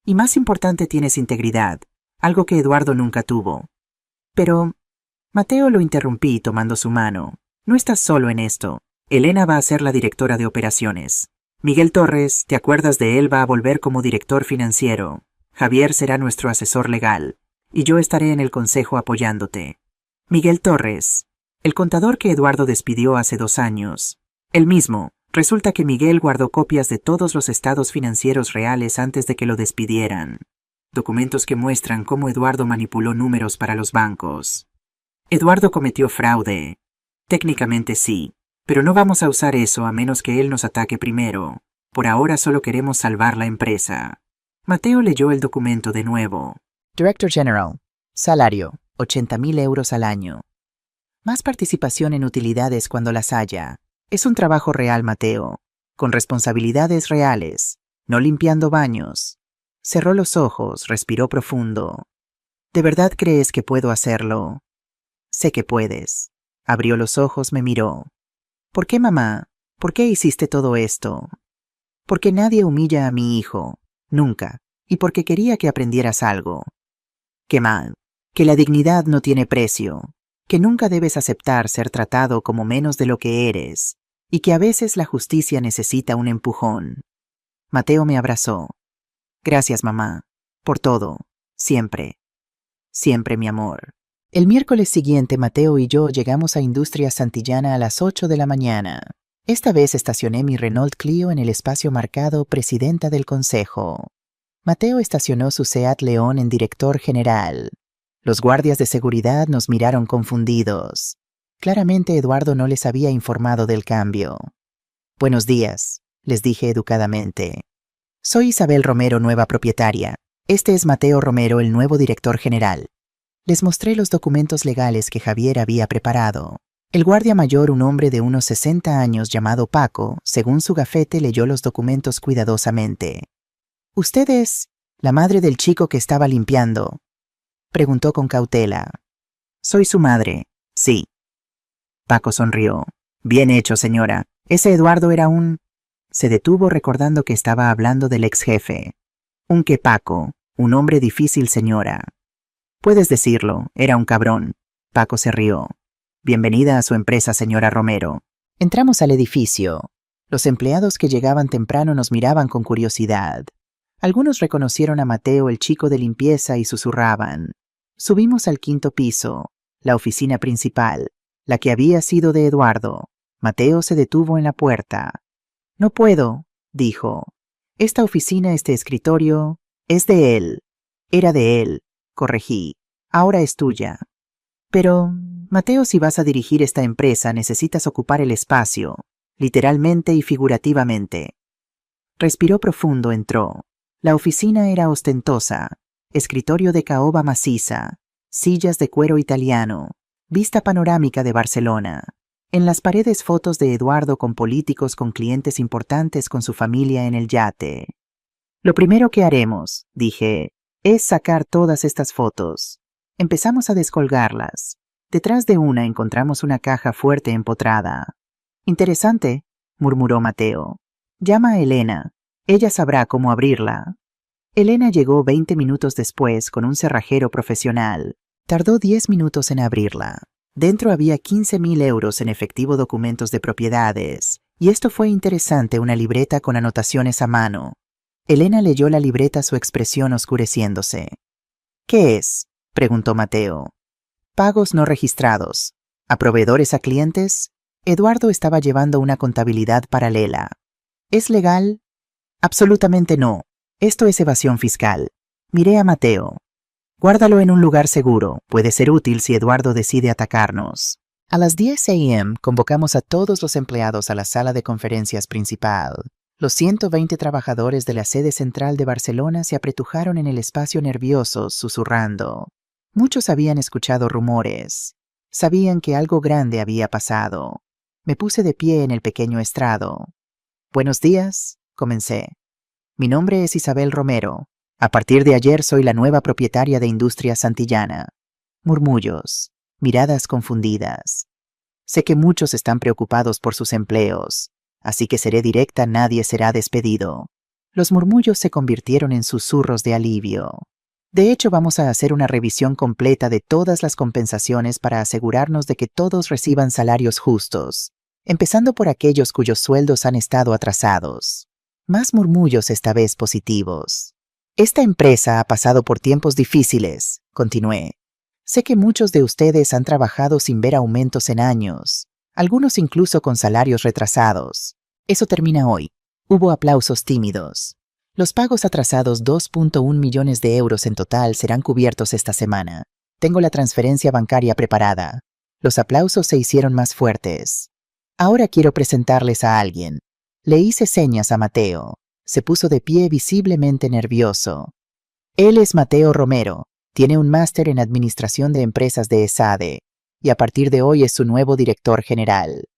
Y más importante, tienes integridad, algo que Eduardo nunca tuvo. Pero, Mateo, lo interrumpí tomando su mano. No estás solo en esto. Elena va a ser la directora de operaciones. Miguel Torres, ¿te acuerdas de él? Va a volver como director financiero. Javier será nuestro asesor legal. Y yo estaré en el consejo apoyándote. Miguel Torres, el contador que Eduardo despidió hace 2 años. El mismo. Resulta que Miguel guardó copias de todos los estados financieros reales antes de que lo despidieran. Documentos que muestran cómo Eduardo manipuló números para los bancos. Eduardo cometió fraude. Técnicamente sí, pero no vamos a usar eso a menos que él nos ataque primero. Por ahora solo queremos salvar la empresa. Mateo leyó el documento de nuevo. Director General. Salario, 80.000 euros al año. Más participación en utilidades cuando las haya. Es un trabajo real, Mateo, con responsabilidades reales, no limpiando baños. Cerró los ojos, respiró profundo. ¿De verdad crees que puedo hacerlo? Sé que puedes. Abrió los ojos, me miró. ¿Por qué, mamá? ¿Por qué hiciste todo esto? Porque nadie humilla a mi hijo, nunca, y porque quería que aprendieras algo. Qué mal, que la dignidad no tiene precio, que nunca debes aceptar ser tratado como menos de lo que eres, y que a veces la justicia necesita un empujón. Mateo me abrazó. Gracias, mamá, por todo, siempre. Siempre, mi amor. El miércoles siguiente, Mateo y yo llegamos a Industrias Santillana a las 8 de la mañana. Esta vez estacioné mi Renault Clio en el espacio marcado Presidenta del Consejo. Mateo estacionó su Seat León en Director General. Los guardias de seguridad nos miraron confundidos. Claramente Eduardo no les había informado del cambio. Buenos días, les dije educadamente. Soy Isabel Romero, nueva propietaria. Este es Mateo Romero, el nuevo director general. Les mostré los documentos legales que Javier había preparado. El guardia mayor, un hombre de unos 60 años llamado Paco, según su gafete, leyó los documentos cuidadosamente. ¿Usted es la madre del chico que estaba limpiando?, preguntó con cautela. Soy su madre, sí. Paco sonrió. Bien hecho, señora. Ese Eduardo era un... Se detuvo recordando que estaba hablando del ex jefe. ¿Un qué, Paco? Un hombre difícil, señora. Puedes decirlo, era un cabrón. Paco se rió. Bienvenida a su empresa, señora Romero. Entramos al edificio. Los empleados que llegaban temprano nos miraban con curiosidad. Algunos reconocieron a Mateo, el chico de limpieza, y susurraban. Subimos al 5º piso, la oficina principal, la que había sido de Eduardo. Mateo se detuvo en la puerta. No puedo, dijo. Esta oficina, este escritorio, es de él. Era de él, corregí. Ahora es tuya. Pero, Mateo, si vas a dirigir esta empresa, necesitas ocupar el espacio, literalmente y figurativamente. Respiró profundo, entró. La oficina era ostentosa. Escritorio de caoba maciza, sillas de cuero italiano, vista panorámica de Barcelona. En las paredes fotos de Eduardo con políticos, con clientes importantes, con su familia en el yate. Lo primero que haremos, dije, es sacar todas estas fotos. Empezamos a descolgarlas. Detrás de una encontramos una caja fuerte empotrada. Interesante, murmuró Mateo. Llama a Elena. Ella sabrá cómo abrirla. Elena llegó 20 minutos después con un cerrajero profesional. Tardó 10 minutos en abrirla. Dentro había 15.000 euros en efectivo, documentos de propiedades. Y esto fue interesante, una libreta con anotaciones a mano. Elena leyó la libreta, su expresión oscureciéndose. ¿Qué es?, preguntó Mateo. Pagos no registrados. ¿A proveedores, a clientes? Eduardo estaba llevando una contabilidad paralela. ¿Es legal? Absolutamente no. Esto es evasión fiscal. Miré a Mateo. Guárdalo en un lugar seguro. Puede ser útil si Eduardo decide atacarnos. A las 10 a.m. convocamos a todos los empleados a la sala de conferencias principal. Los 120 trabajadores de la sede central de Barcelona se apretujaron en el espacio nerviosos, susurrando. Muchos habían escuchado rumores. Sabían que algo grande había pasado. Me puse de pie en el pequeño estrado. Buenos días, comencé. Mi nombre es Isabel Romero. A partir de ayer soy la nueva propietaria de Industrias Santillana. Murmullos, miradas confundidas. Sé que muchos están preocupados por sus empleos, así que seré directa, nadie será despedido. Los murmullos se convirtieron en susurros de alivio. De hecho, vamos a hacer una revisión completa de todas las compensaciones para asegurarnos de que todos reciban salarios justos, empezando por aquellos cuyos sueldos han estado atrasados. Más murmullos, esta vez positivos. Esta empresa ha pasado por tiempos difíciles, continué. Sé que muchos de ustedes han trabajado sin ver aumentos en años, algunos incluso con salarios retrasados. Eso termina hoy. Hubo aplausos tímidos. Los pagos atrasados, 2.1 millones de euros en total, serán cubiertos esta semana. Tengo la transferencia bancaria preparada. Los aplausos se hicieron más fuertes. Ahora quiero presentarles a alguien. Le hice señas a Mateo. Se puso de pie visiblemente nervioso. Él es Mateo Romero. Tiene un máster en Administración de Empresas de ESADE y a partir de hoy es su nuevo director general.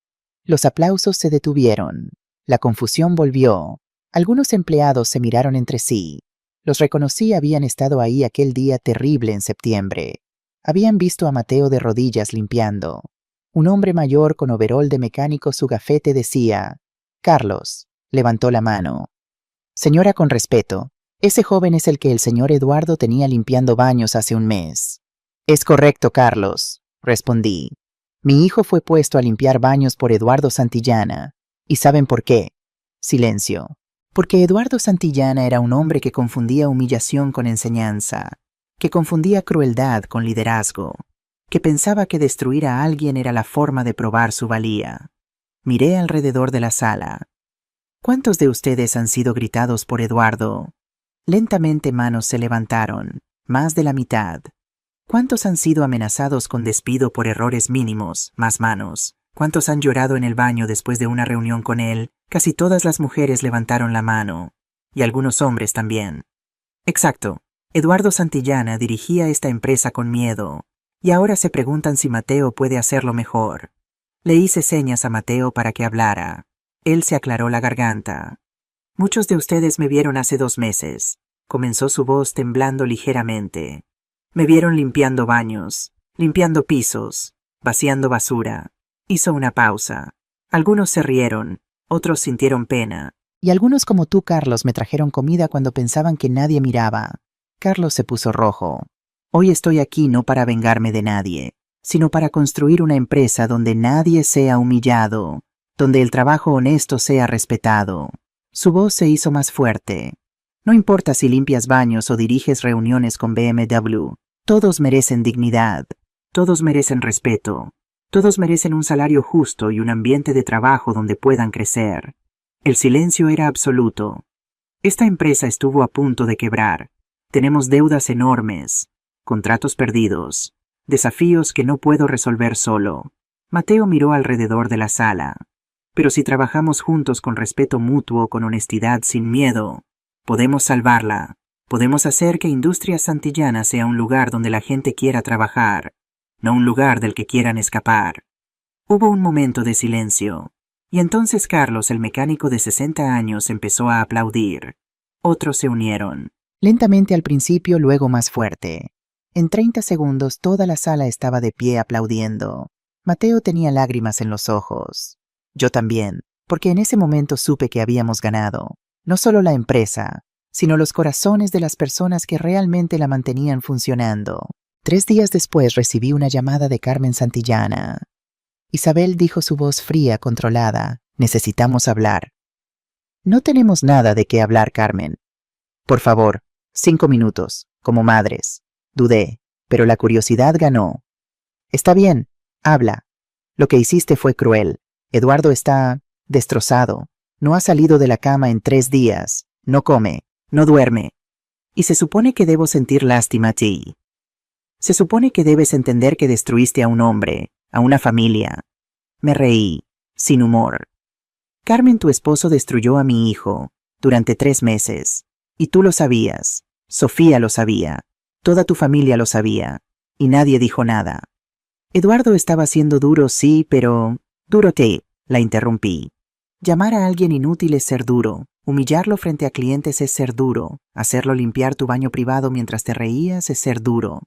Los aplausos se detuvieron. La confusión volvió. Algunos empleados se miraron entre sí. Los reconocí, habían estado ahí aquel día terrible en septiembre. Habían visto a Mateo de rodillas limpiando. Un hombre mayor con overol de mecánico, su gafete decía: Carlos. Levantó la mano. Señora, con respeto. Ese joven es el que el señor Eduardo tenía limpiando baños hace un mes. Es correcto, Carlos, respondí. Mi hijo fue puesto a limpiar baños por Eduardo Santillana. ¿Y saben por qué? Silencio. Porque Eduardo Santillana era un hombre que confundía humillación con enseñanza, que confundía crueldad con liderazgo, que pensaba que destruir a alguien era la forma de probar su valía. Miré alrededor de la sala. ¿Cuántos de ustedes han sido gritados por Eduardo? Lentamente manos se levantaron, más de la mitad. ¿Cuántos han sido amenazados con despido por errores mínimos? Más manos. ¿Cuántos han llorado en el baño después de una reunión con él? Casi todas las mujeres levantaron la mano. Y algunos hombres también. Exacto. Eduardo Santillana dirigía esta empresa con miedo. Y ahora se preguntan si Mateo puede hacerlo mejor. Le hice señas a Mateo para que hablara. Él se aclaró la garganta. Muchos de ustedes me vieron hace 2 meses. Comenzó su voz temblando ligeramente. Me vieron limpiando baños, limpiando pisos, vaciando basura. Hizo una pausa. Algunos se rieron, otros sintieron pena. Y algunos como tú, Carlos, me trajeron comida cuando pensaban que nadie miraba. Carlos se puso rojo. Hoy estoy aquí no para vengarme de nadie, sino para construir una empresa donde nadie sea humillado, donde el trabajo honesto sea respetado. Su voz se hizo más fuerte. No importa si limpias baños o diriges reuniones con BMW, todos merecen dignidad, todos merecen respeto, todos merecen un salario justo y un ambiente de trabajo donde puedan crecer. El silencio era absoluto. Esta empresa estuvo a punto de quebrar. Tenemos deudas enormes, contratos perdidos, desafíos que no puedo resolver solo. Mateo miró alrededor de la sala. Pero si trabajamos juntos con respeto mutuo, con honestidad, sin miedo, podemos salvarla. Podemos hacer que Industrias Santillana sea un lugar donde la gente quiera trabajar, no un lugar del que quieran escapar. Hubo un momento de silencio, y entonces Carlos, el mecánico de 60 años, empezó a aplaudir. Otros se unieron. Lentamente al principio, luego más fuerte. En 30 segundos toda la sala estaba de pie aplaudiendo. Mateo tenía lágrimas en los ojos. Yo también, porque en ese momento supe que habíamos ganado, no solo la empresa, sino los corazones de las personas que realmente la mantenían funcionando. 3 días después recibí una llamada de Carmen Santillana. Isabel, dijo su voz fría, controlada, necesitamos hablar. No tenemos nada de qué hablar, Carmen. Por favor, 5 minutos, como madres. Dudé, pero la curiosidad ganó. Está bien, habla. Lo que hiciste fue cruel. Eduardo está destrozado. No ha salido de la cama en 3 días. No come, no duerme. Y se supone que debo sentir lástima a ti. Se supone que debes entender que destruiste a un hombre, a una familia. Me reí, sin humor. Carmen, tu esposo destruyó a mi hijo durante 3 meses. Y tú lo sabías. Sofía lo sabía. Toda tu familia lo sabía. Y nadie dijo nada. Eduardo estaba siendo duro, sí, pero... Duro te, la interrumpí. Llamar a alguien inútil es ser duro. Humillarlo frente a clientes es ser duro. Hacerlo limpiar tu baño privado mientras te reías es ser duro.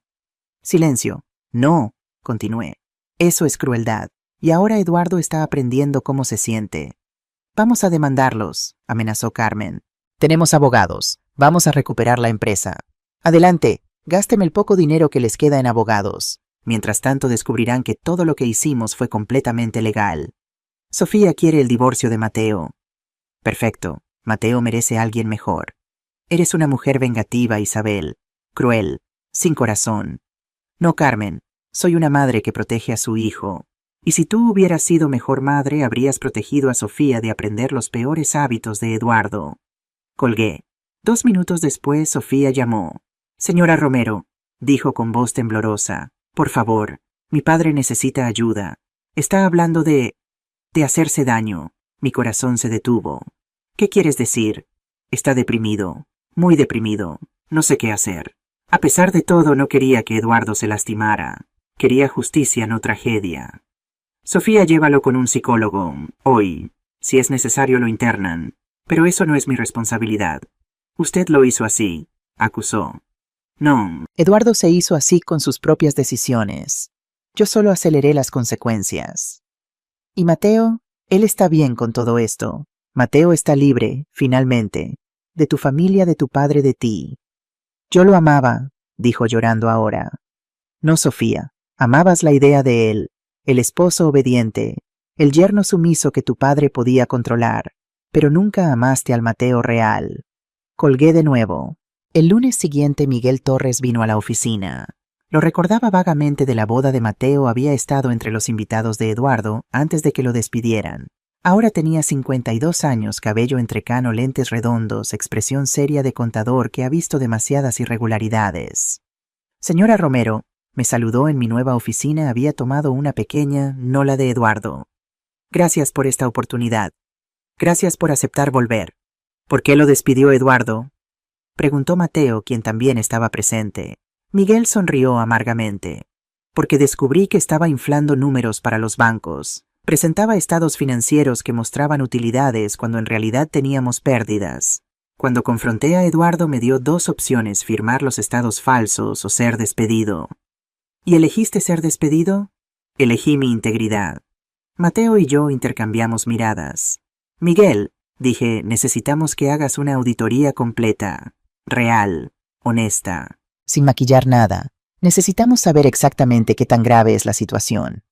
Silencio. No, continué. Eso es crueldad. Y ahora Eduardo está aprendiendo cómo se siente. Vamos a demandarlos, amenazó Carmen. Tenemos abogados. Vamos a recuperar la empresa. Adelante, gásteme el poco dinero que les queda en abogados. Mientras tanto descubrirán que todo lo que hicimos fue completamente legal. Sofía quiere el divorcio de Mateo. Perfecto. Mateo merece a alguien mejor. Eres una mujer vengativa, Isabel. Cruel. Sin corazón. No, Carmen. Soy una madre que protege a su hijo. Y si tú hubieras sido mejor madre, habrías protegido a Sofía de aprender los peores hábitos de Eduardo. Colgué. 2 minutos después, Sofía llamó. Señora Romero, dijo con voz temblorosa. Por favor, mi padre necesita ayuda. Está hablando de hacerse daño. Mi corazón se detuvo. ¿Qué quieres decir? Está deprimido. Muy deprimido. No sé qué hacer. A pesar de todo, no quería que Eduardo se lastimara. Quería justicia, no tragedia. Sofía, llévalo con un psicólogo. Hoy. Si es necesario, lo internan. Pero eso no es mi responsabilidad. Usted lo hizo así, acusó. No. Eduardo se hizo así con sus propias decisiones. Yo solo aceleré las consecuencias. ¿Y Mateo? Él está bien con todo esto. Mateo está libre, finalmente. De tu familia, de tu padre, de ti. Yo lo amaba, dijo llorando ahora. No, Sofía. Amabas la idea de él, el esposo obediente, el yerno sumiso que tu padre podía controlar, pero nunca amaste al Mateo real. Colgué de nuevo. El lunes siguiente Miguel Torres vino a la oficina. Lo recordaba vagamente de la boda de Mateo, había estado entre los invitados de Eduardo antes de que lo despidieran. Ahora tenía 52 años, cabello entrecano, lentes redondos, expresión seria de contador que ha visto demasiadas irregularidades. Señora Romero, me saludó en mi nueva oficina, había tomado una pequeña, no la de Eduardo. Gracias por esta oportunidad. Gracias por aceptar volver. ¿Por qué lo despidió Eduardo? Preguntó Mateo, quien también estaba presente. Miguel sonrió amargamente. Porque descubrí que estaba inflando números para los bancos. Presentaba estados financieros que mostraban utilidades cuando en realidad teníamos pérdidas. Cuando confronté a Eduardo me dio 2 opciones, firmar los estados falsos o ser despedido. ¿Y elegiste ser despedido? Elegí mi integridad. Mateo y yo intercambiamos miradas. Miguel, dije, necesitamos que hagas una auditoría completa, real, honesta. Sin maquillar nada. Necesitamos saber exactamente qué tan grave es la situación.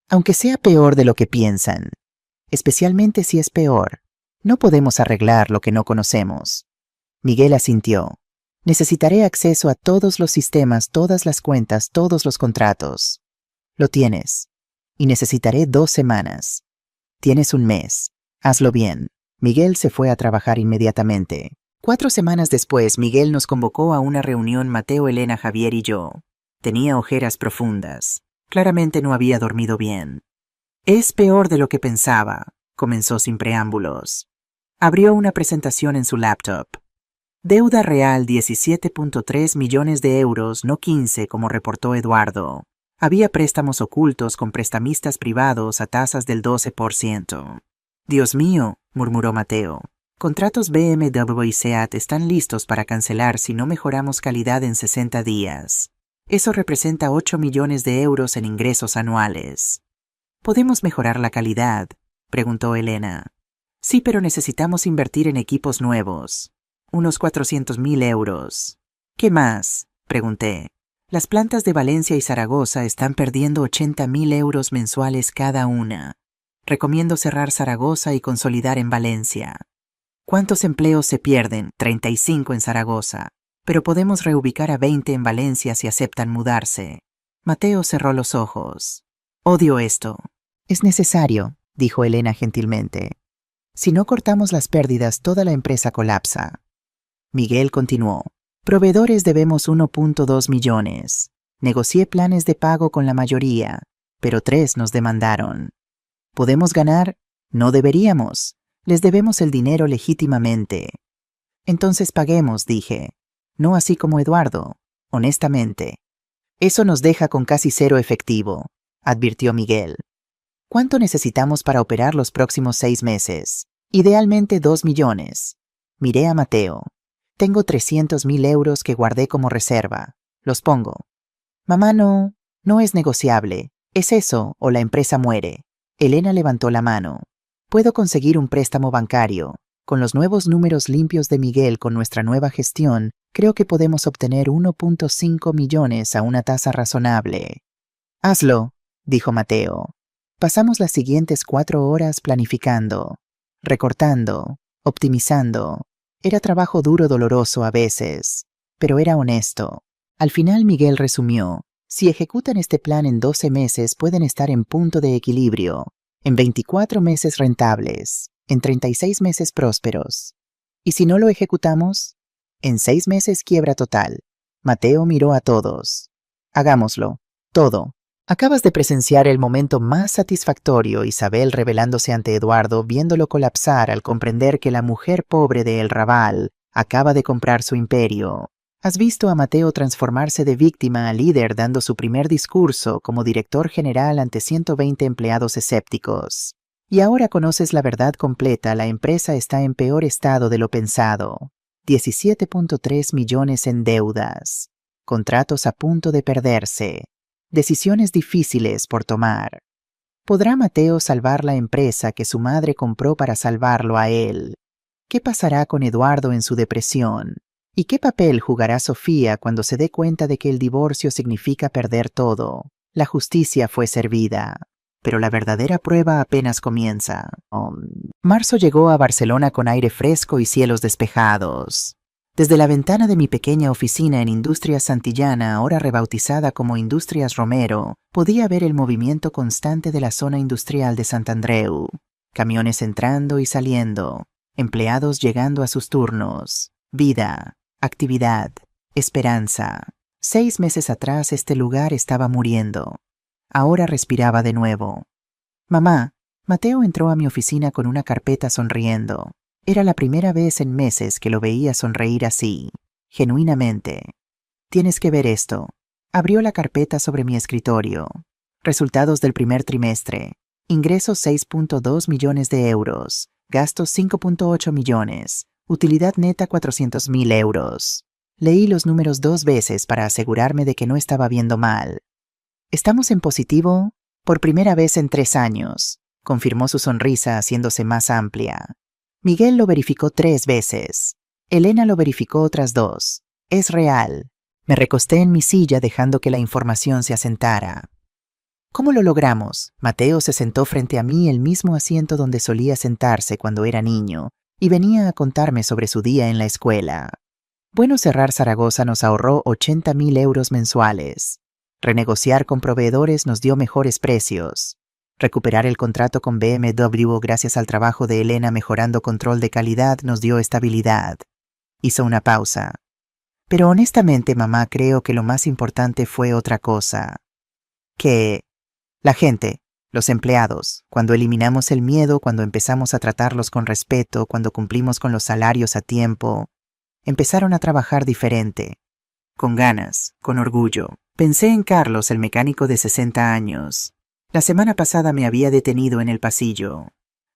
Aunque sea peor de lo que piensan. Especialmente si es peor. No podemos arreglar lo que no conocemos. Miguel asintió. Necesitaré acceso a todos los sistemas, todas las cuentas, todos los contratos. Lo tienes. Y necesitaré 2 semanas. Tienes 1 mes. Hazlo bien. Miguel se fue a trabajar inmediatamente. 4 semanas después, Miguel nos convocó a una reunión, Mateo, Elena, Javier y yo. Tenía ojeras profundas. Claramente no había dormido bien. Es peor de lo que pensaba, comenzó sin preámbulos. Abrió una presentación en su laptop. Deuda real 17.3 millones de euros, no 15 como reportó Eduardo. Había préstamos ocultos con prestamistas privados a tasas del 12%. Dios mío, murmuró Mateo. Contratos BMW y SEAT están listos para cancelar si no mejoramos calidad en 60 días. Eso representa 8 millones de euros en ingresos anuales. ¿Podemos mejorar la calidad?, preguntó Elena. Sí, pero necesitamos invertir en equipos nuevos. Unos 400.000 euros. ¿Qué más?, pregunté. Las plantas de Valencia y Zaragoza están perdiendo 80.000 euros mensuales cada una. Recomiendo cerrar Zaragoza y consolidar en Valencia. ¿Cuántos empleos se pierden? 35 en Zaragoza. Pero podemos reubicar a 20 en Valencia si aceptan mudarse. Mateo cerró los ojos. Odio esto. Es necesario, dijo Elena gentilmente. Si no cortamos las pérdidas, toda la empresa colapsa. Miguel continuó. Proveedores debemos 1.2 millones. Negocié planes de pago con la mayoría, pero 3 nos demandaron. ¿Podemos ganar? No deberíamos. Les debemos el dinero legítimamente. Entonces paguemos, dije. No así como Eduardo, honestamente. Eso nos deja con casi 0 efectivo, advirtió Miguel. ¿Cuánto necesitamos para operar los próximos 6 meses? Idealmente 2 millones. Miré a Mateo. Tengo 300.000 euros que guardé como reserva. Los pongo. Mamá, no es negociable. Es eso o la empresa muere. Elena levantó la mano. Puedo conseguir un préstamo bancario. Con los nuevos números limpios de Miguel con nuestra nueva gestión, creo que podemos obtener 1.5 millones a una tasa razonable. Hazlo, dijo Mateo. Pasamos las siguientes 4 horas planificando, recortando, optimizando. Era trabajo duro, doloroso a veces, pero era honesto. Al final Miguel resumió: si ejecutan este plan en 12 meses pueden estar en punto de equilibrio, en 24 meses rentables, en 36 meses prósperos. ¿Y si no lo ejecutamos? En 6 meses quiebra total. Mateo miró a todos. Hagámoslo. Todo. Acabas de presenciar el momento más satisfactorio, Isabel revelándose ante Eduardo, viéndolo colapsar al comprender que la mujer pobre de El Raval acaba de comprar su imperio. Has visto a Mateo transformarse de víctima a líder dando su primer discurso como director general ante 120 empleados escépticos. Y ahora conoces la verdad completa, la empresa está en peor estado de lo pensado. 17.3 millones en deudas. Contratos a punto de perderse. Decisiones difíciles por tomar. ¿Podrá Mateo salvar la empresa que su madre compró para salvarlo a él? ¿Qué pasará con Eduardo en su depresión? ¿Y qué papel jugará Sofía cuando se dé cuenta de que el divorcio significa perder todo? La justicia fue servida, pero la verdadera prueba apenas comienza. Marzo llegó a Barcelona con aire fresco y cielos despejados. Desde la ventana de mi pequeña oficina en Industrias Santillana, ahora rebautizada como Industrias Romero, podía ver el movimiento constante de la zona industrial de Sant Andreu. Camiones entrando y saliendo, empleados llegando a sus turnos, vida, actividad, esperanza. 6 meses atrás este lugar estaba muriendo. Ahora respiraba de nuevo. Mamá, Mateo entró a mi oficina con una carpeta sonriendo. Era la primera vez en meses que lo veía sonreír así, genuinamente. Tienes que ver esto. Abrió la carpeta sobre mi escritorio. Resultados del primer trimestre. Ingresos 6.2 millones de euros. Gastos 5.8 millones. Utilidad neta 400.000 euros. Leí los números 2 veces para asegurarme de que no estaba viendo mal. ¿Estamos en positivo? Por primera vez en 3 años, confirmó su sonrisa haciéndose más amplia. Miguel lo verificó 3 veces. Elena lo verificó otras 2. Es real. Me recosté en mi silla dejando que la información se asentara. ¿Cómo lo logramos? Mateo se sentó frente a mí, el mismo asiento donde solía sentarse cuando era niño, y venía a contarme sobre su día en la escuela. Bueno, cerrar Zaragoza nos ahorró 80.000 euros mensuales. Renegociar con proveedores nos dio mejores precios. Recuperar el contrato con BMW gracias al trabajo de Elena mejorando control de calidad nos dio estabilidad. Hizo una pausa. Pero honestamente, mamá, creo que lo más importante fue otra cosa. Que la gente, los empleados, cuando eliminamos el miedo, cuando empezamos a tratarlos con respeto, cuando cumplimos con los salarios a tiempo, empezaron a trabajar diferente, con ganas, con orgullo. Pensé en Carlos, el mecánico de 60 años. La semana pasada me había detenido en el pasillo.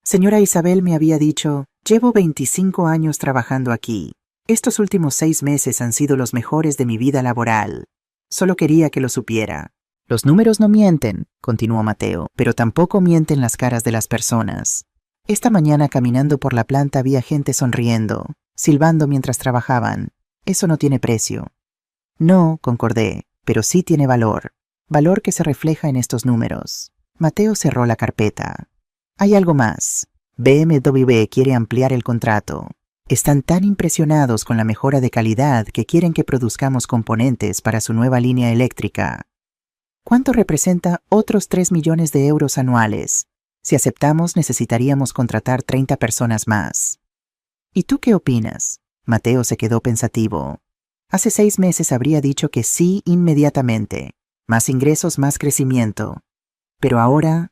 Señora Isabel, me había dicho, llevo 25 años trabajando aquí. Estos últimos 6 meses han sido los mejores de mi vida laboral. Solo quería que lo supiera. Los números no mienten, continuó Mateo, pero tampoco mienten las caras de las personas. Esta mañana caminando por la planta había gente sonriendo, silbando mientras trabajaban. Eso no tiene precio. No, concordé, pero sí tiene valor. Valor que se refleja en estos números. Mateo cerró la carpeta. Hay algo más. BMW quiere ampliar el contrato. Están tan impresionados con la mejora de calidad que quieren que produzcamos componentes para su nueva línea eléctrica. ¿Cuánto representa otros 3 millones de euros anuales? Si aceptamos, necesitaríamos contratar 30 personas más. ¿Y tú qué opinas? Mateo se quedó pensativo. Hace 6 meses habría dicho que sí inmediatamente. Más ingresos, más crecimiento. Pero ahora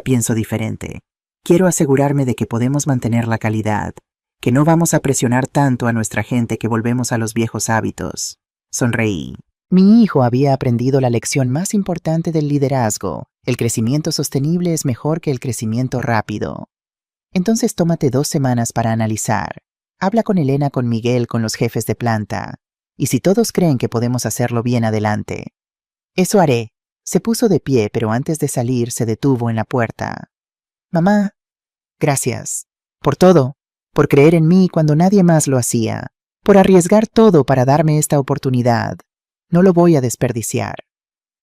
pienso diferente. Quiero asegurarme de que podemos mantener la calidad, que no vamos a presionar tanto a nuestra gente que volvemos a los viejos hábitos. Sonreí. Mi hijo había aprendido la lección más importante del liderazgo. El crecimiento sostenible es mejor que el crecimiento rápido. Entonces tómate 2 semanas para analizar. Habla con Elena, con Miguel, con los jefes de planta. Y si todos creen que podemos hacerlo bien, adelante. Eso haré. Se puso de pie, pero antes de salir se detuvo en la puerta. Mamá, gracias. Por todo. Por creer en mí cuando nadie más lo hacía. Por arriesgar todo para darme esta oportunidad. No lo voy a desperdiciar.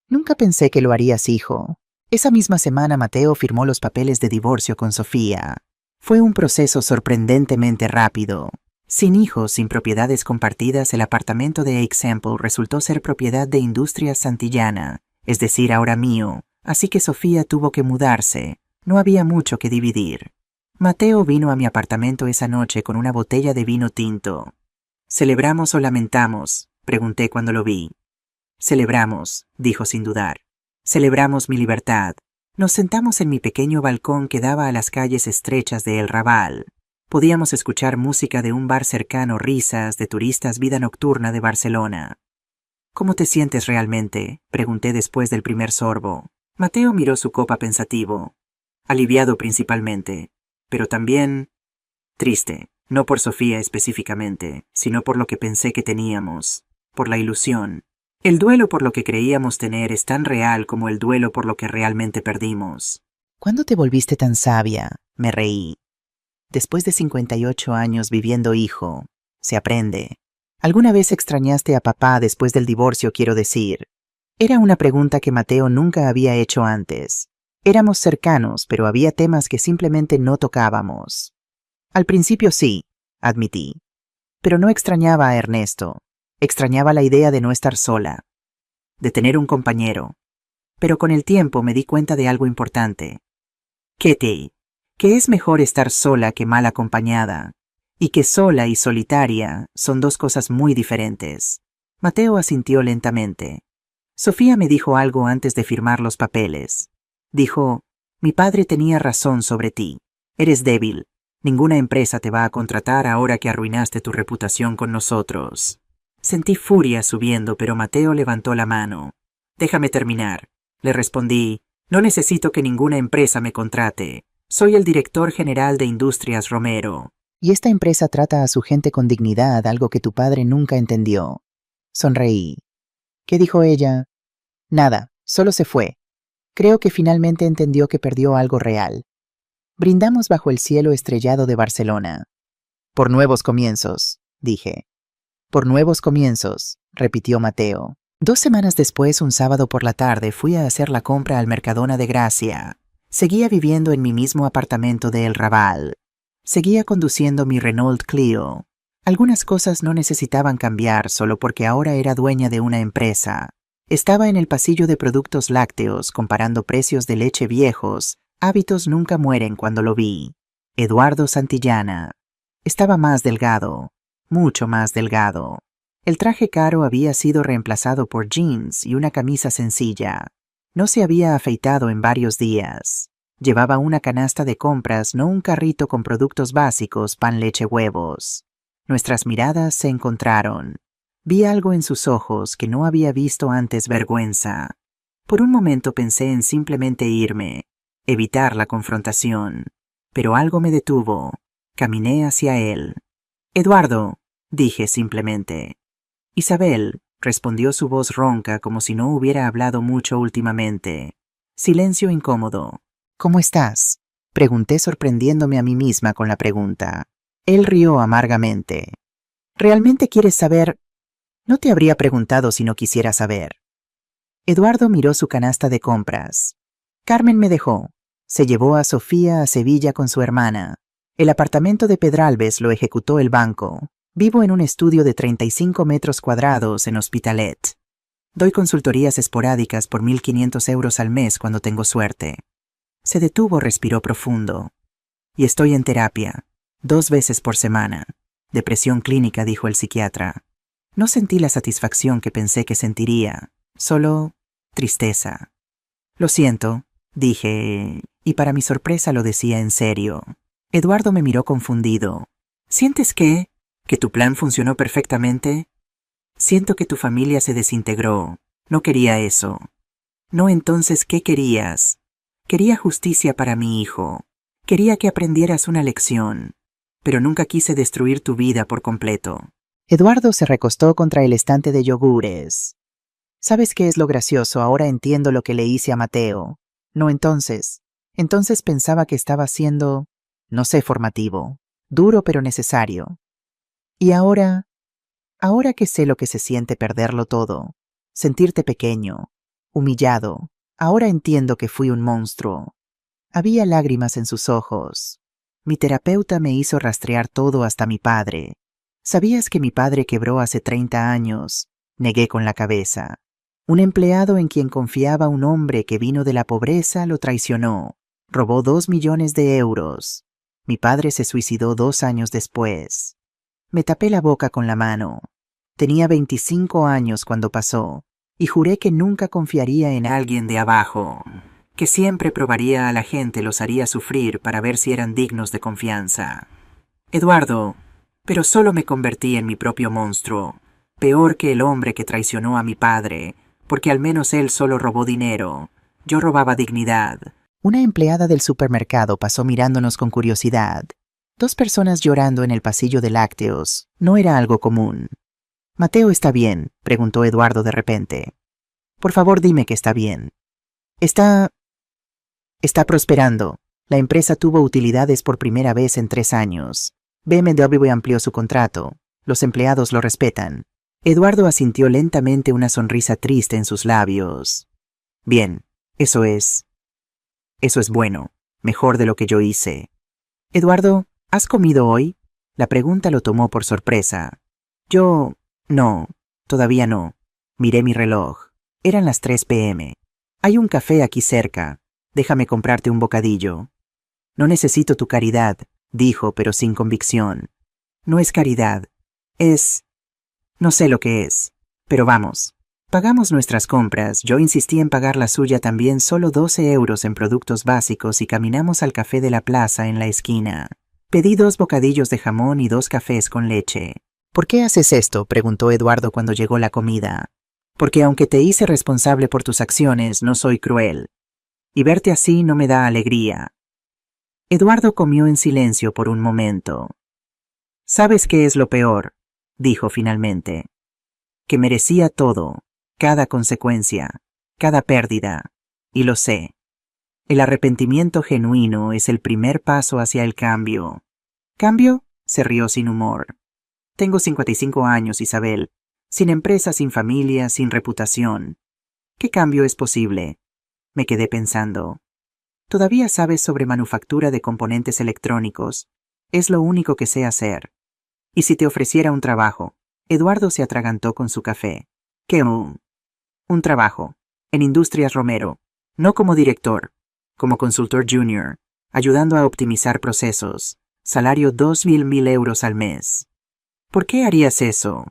Nunca pensé que lo harías, hijo. Esa misma semana Mateo firmó los papeles de divorcio con Sofía. Fue un proceso sorprendentemente rápido. Sin hijos, sin propiedades compartidas, el apartamento de Example resultó ser propiedad de Industrias Santillana, es decir, ahora mío, así que Sofía tuvo que mudarse. No había mucho que dividir. Mateo vino a mi apartamento esa noche con una botella de vino tinto. ¿Celebramos o lamentamos?, pregunté cuando lo vi. Celebramos, dijo sin dudar. Celebramos mi libertad. Nos sentamos en mi pequeño balcón que daba a las calles estrechas de El Raval. Podíamos escuchar música de un bar cercano, risas de turistas, vida nocturna de Barcelona. ¿Cómo te sientes realmente?, pregunté después del primer sorbo. Mateo miró su copa pensativo. Aliviado principalmente, pero también triste, no por Sofía específicamente, sino por lo que pensé que teníamos, por la ilusión. El duelo por lo que creíamos tener es tan real como el duelo por lo que realmente perdimos. ¿Cuándo te volviste tan sabia?, me reí. Después de 58 años viviendo, hijo, se aprende. ¿Alguna vez extrañaste a papá después del divorcio, quiero decir? Era una pregunta que Mateo nunca había hecho antes. Éramos cercanos, pero había temas que simplemente no tocábamos. Al principio sí, admití. Pero no extrañaba a Ernesto. Extrañaba la idea de no estar sola, de tener un compañero. Pero con el tiempo me di cuenta de algo importante. Que es mejor estar sola que mal acompañada, y que sola y solitaria son dos cosas muy diferentes. Mateo asintió lentamente. Sofía me dijo algo antes de firmar los papeles. Dijo, mi padre tenía razón sobre ti. Eres débil. Ninguna empresa te va a contratar ahora que arruinaste tu reputación con nosotros. Sentí furia subiendo, pero Mateo levantó la mano. Déjame terminar. Le respondí, no necesito que ninguna empresa me contrate. Soy el director general de Industrias Romero. Y esta empresa trata a su gente con dignidad, algo que tu padre nunca entendió. Sonreí. ¿Qué dijo ella? Nada, solo se fue. Creo que finalmente entendió que perdió algo real. Brindamos bajo el cielo estrellado de Barcelona. Por nuevos comienzos, dije. Por nuevos comienzos, repitió Mateo. 2 semanas después, un sábado por la tarde, fui a hacer la compra al Mercadona de Gracia. Seguía viviendo en mi mismo apartamento de El Raval. Seguía conduciendo mi Renault Clio. Algunas cosas no necesitaban cambiar solo porque ahora era dueña de una empresa. Estaba en el pasillo de productos lácteos comparando precios de leche viejos. Hábitos nunca mueren cuando lo vi. Eduardo Santillana. Estaba más delgado, mucho más delgado. El traje caro había sido reemplazado por jeans y una camisa sencilla. No se había afeitado en varios días. Llevaba una canasta de compras, no un carrito con productos básicos, pan, leche, huevos. Nuestras miradas se encontraron. Vi algo en sus ojos que no había visto antes: vergüenza. Por un momento pensé en simplemente irme, evitar la confrontación. Pero algo me detuvo. Caminé hacia él. Eduardo, dije simplemente. Isabel, respondió su voz ronca como si no hubiera hablado mucho últimamente. Silencio incómodo. ¿Cómo estás?, pregunté sorprendiéndome a mí misma con la pregunta. Él rió amargamente. ¿Realmente quieres saber? No te habría preguntado si no quisiera saber. Eduardo miró su canasta de compras. Carmen me dejó. Se llevó a Sofía a Sevilla con su hermana. El apartamento de Pedralbes lo ejecutó el banco. Vivo en un estudio de 35 metros cuadrados en Hospitalet. Doy consultorías esporádicas por 1.500 euros al mes cuando tengo suerte. Se detuvo, respiró profundo. Y estoy en terapia, 2 veces por semana. Depresión clínica, dijo el psiquiatra. No sentí la satisfacción que pensé que sentiría, solo tristeza. Lo siento, dije, y para mi sorpresa lo decía en serio. Eduardo me miró confundido. ¿Sientes que tu plan funcionó perfectamente? Siento que tu familia se desintegró. No quería eso. No, entonces, ¿qué querías? Quería justicia para mi hijo. Quería que aprendieras una lección. Pero nunca quise destruir tu vida por completo. Eduardo se recostó contra el estante de yogures. ¿Sabes qué es lo gracioso? Ahora entiendo lo que le hice a Mateo. No entonces. Entonces pensaba que estaba siendo, no sé, formativo. Duro pero necesario. Y ahora que sé lo que se siente perderlo todo, sentirte pequeño, humillado, ahora entiendo que fui un monstruo. Había lágrimas en sus ojos. Mi terapeuta me hizo rastrear todo hasta mi padre. ¿Sabías que mi padre quebró hace 30 años? Negué con la cabeza. Un empleado en quien confiaba un hombre que vino de la pobreza lo traicionó. Robó 2 millones de euros. Mi padre se suicidó 2 años después. Me tapé la boca con la mano. Tenía 25 años cuando pasó, y juré que nunca confiaría en alguien de abajo, que siempre probaría a la gente, los haría sufrir para ver si eran dignos de confianza. Eduardo, pero solo me convertí en mi propio monstruo, peor que el hombre que traicionó a mi padre, porque al menos él solo robó dinero. Yo robaba dignidad. Una empleada del supermercado pasó mirándonos con curiosidad. 2 personas llorando en el pasillo de lácteos no era algo común. «¿Mateo está bien?», preguntó Eduardo de repente. «Por favor, dime que está bien». Está prosperando. La empresa tuvo utilidades por primera vez en 3 años. BMW amplió su contrato. Los empleados lo respetan». Eduardo asintió lentamente, una sonrisa triste en sus labios. «Bien, eso es bueno. Mejor de lo que yo hice». «Eduardo, ¿has comido hoy?». La pregunta lo tomó por sorpresa. No, todavía no. Miré mi reloj. Eran las 3 p.m. «Hay un café aquí cerca. Déjame comprarte un bocadillo». «No necesito tu caridad», dijo, pero sin convicción. «No es caridad. No sé lo que es. Pero vamos». Pagamos nuestras compras. Yo insistí en pagar la suya también, solo 12 euros en productos básicos, y caminamos al café de la plaza en la esquina. Pedí 2 bocadillos de jamón y 2 cafés con leche. «¿Por qué haces esto?», preguntó Eduardo cuando llegó la comida. «Porque aunque te hice responsable por tus acciones, no soy cruel. Y verte así no me da alegría». Eduardo comió en silencio por un momento. «¿Sabes qué es lo peor?», dijo finalmente. «Que merecía todo, cada consecuencia, cada pérdida. Y lo sé. El arrepentimiento genuino es el primer paso hacia el cambio». «¿Cambio?», se rió sin humor. «Tengo 55 años, Isabel. Sin empresa, sin familia, sin reputación. ¿Qué cambio es posible?». Me quedé pensando. «Todavía sabes sobre manufactura de componentes electrónicos. Es lo único que sé hacer. ¿Y si te ofreciera un trabajo?». Eduardo se atragantó con su café. «¿Qué un trabajo? En Industrias Romero. No como director, como consultor junior, ayudando a optimizar procesos. Salario 2.000 euros al mes». «¿Por qué harías eso?».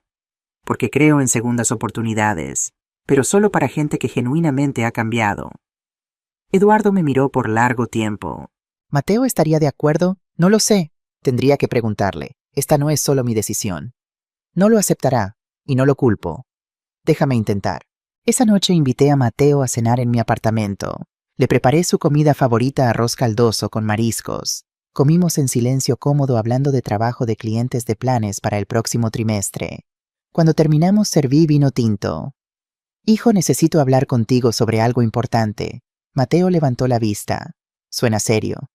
«Porque creo en segundas oportunidades, pero solo para gente que genuinamente ha cambiado». Eduardo me miró por largo tiempo. «¿Mateo estaría de acuerdo? No lo sé. Tendría que preguntarle. Esta no es solo mi decisión. No lo aceptará, y no lo culpo. Déjame intentar». Esa noche invité a Mateo a cenar en mi apartamento. Le preparé su comida favorita, arroz caldoso con mariscos. Comimos en silencio cómodo, hablando de trabajo, de clientes, de planes para el próximo trimestre. Cuando terminamos, serví vino tinto. «Hijo, necesito hablar contigo sobre algo importante». Mateo levantó la vista. «Suena serio».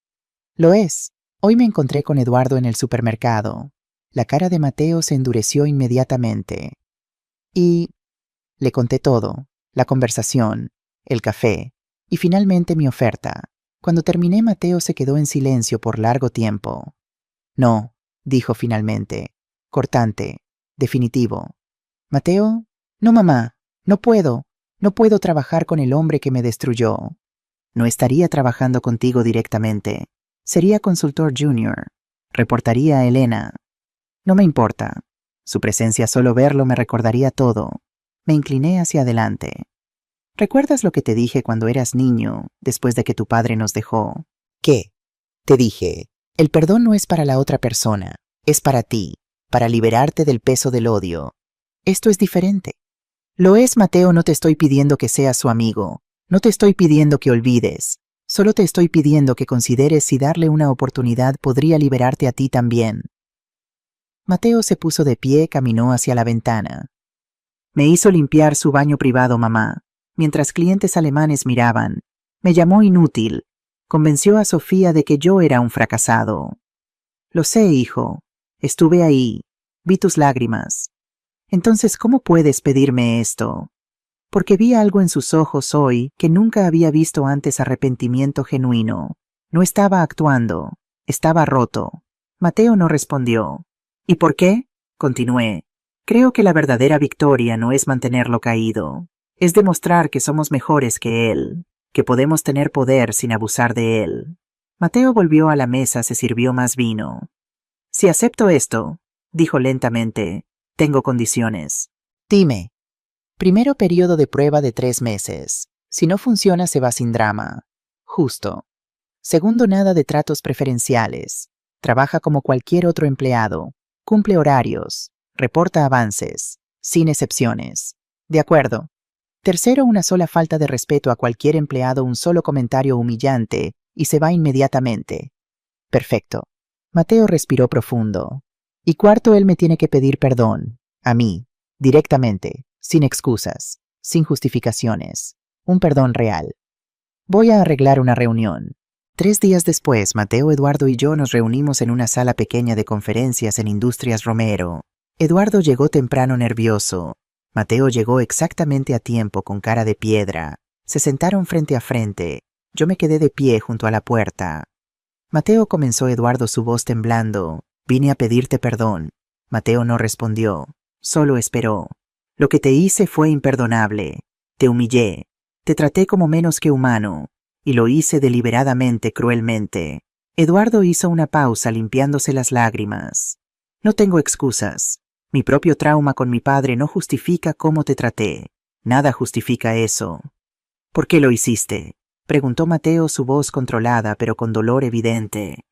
«Lo es. Hoy me encontré con Eduardo en el supermercado». La cara de Mateo se endureció inmediatamente. Y le conté todo: la conversación, el café y finalmente mi oferta. Cuando terminé, Mateo se quedó en silencio por largo tiempo. «No», dijo finalmente, cortante, definitivo. «Mateo, no, mamá, no puedo trabajar con el hombre que me destruyó». «No estaría trabajando contigo directamente. Sería consultor junior. Reportaría a Elena». «No me importa. Su presencia, solo verlo, me recordaría todo». Me incliné hacia adelante. «¿Recuerdas lo que te dije cuando eras niño, después de que tu padre nos dejó?» «¿Qué?». «Te dije, el perdón no es para la otra persona, es para ti, para liberarte del peso del odio. Esto es diferente». «Lo es, Mateo. No te estoy pidiendo que seas su amigo. No te estoy pidiendo que olvides. Solo te estoy pidiendo que consideres si darle una oportunidad podría liberarte a ti también». Mateo se puso de pie, caminó hacia la ventana. Me hizo limpiar su baño privado, mamá, mientras clientes alemanes miraban. Me llamó inútil. Convenció a Sofía de que yo era un fracasado. Lo sé, hijo. Estuve ahí. Vi tus lágrimas. Entonces, ¿cómo puedes pedirme esto? Porque vi algo en sus ojos hoy que nunca había visto antes: arrepentimiento genuino. No estaba actuando. Estaba roto. Mateo no respondió. ¿Y por qué? Continué. Creo que la verdadera victoria no es mantenerlo caído. Es demostrar que somos mejores que él, que podemos tener poder sin abusar de él. Mateo volvió a la mesa, se sirvió más vino. Si acepto esto, dijo lentamente, tengo condiciones. Dime. Primero, periodo de prueba de 3 meses. Si no funciona, se va sin drama. Justo. Segundo, nada de tratos preferenciales. Trabaja como cualquier otro empleado. Cumple horarios. Reporta avances. Sin excepciones. De acuerdo. Tercero, una sola falta de respeto a cualquier empleado, un solo comentario humillante, y se va inmediatamente. Perfecto. Mateo respiró profundo. Y cuarto, él me tiene que pedir perdón. A mí. Directamente. Sin excusas. Sin justificaciones. Un perdón real. Voy a arreglar una reunión. 3 días después, Mateo, Eduardo y yo nos reunimos en una sala pequeña de conferencias en Industrias Romero. Eduardo llegó temprano, nervioso. Mateo llegó exactamente a tiempo, con cara de piedra. Se sentaron frente a frente. Yo me quedé de pie junto a la puerta. Mateo, comenzó Eduardo, su voz temblando. Vine a pedirte perdón. Mateo no respondió. Solo esperó. Lo que te hice fue imperdonable. Te humillé. Te traté como menos que humano. Y lo hice deliberadamente, cruelmente. Eduardo hizo una pausa, limpiándose las lágrimas. No tengo excusas. Mi propio trauma con mi padre no justifica cómo te traté. Nada justifica eso. ¿Por qué lo hiciste? Preguntó Mateo, su voz controlada pero con dolor evidente.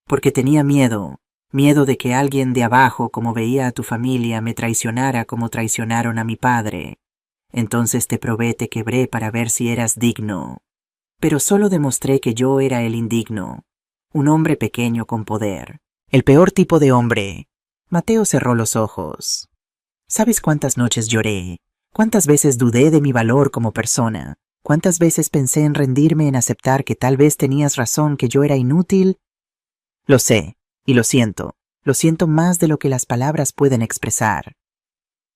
Porque tenía miedo. Miedo de que alguien de abajo, como veía a tu familia, me traicionara como traicionaron a mi padre. Entonces te probé, te quebré para ver si eras digno. Pero solo demostré que yo era el indigno. Un hombre pequeño con poder. El peor tipo de hombre. Mateo cerró los ojos. ¿Sabes cuántas noches lloré? ¿Cuántas veces dudé de mi valor como persona? ¿Cuántas veces pensé en rendirme, en aceptar que tal vez tenías razón, que yo era inútil? Lo sé, y lo siento. Lo siento más de lo que las palabras pueden expresar.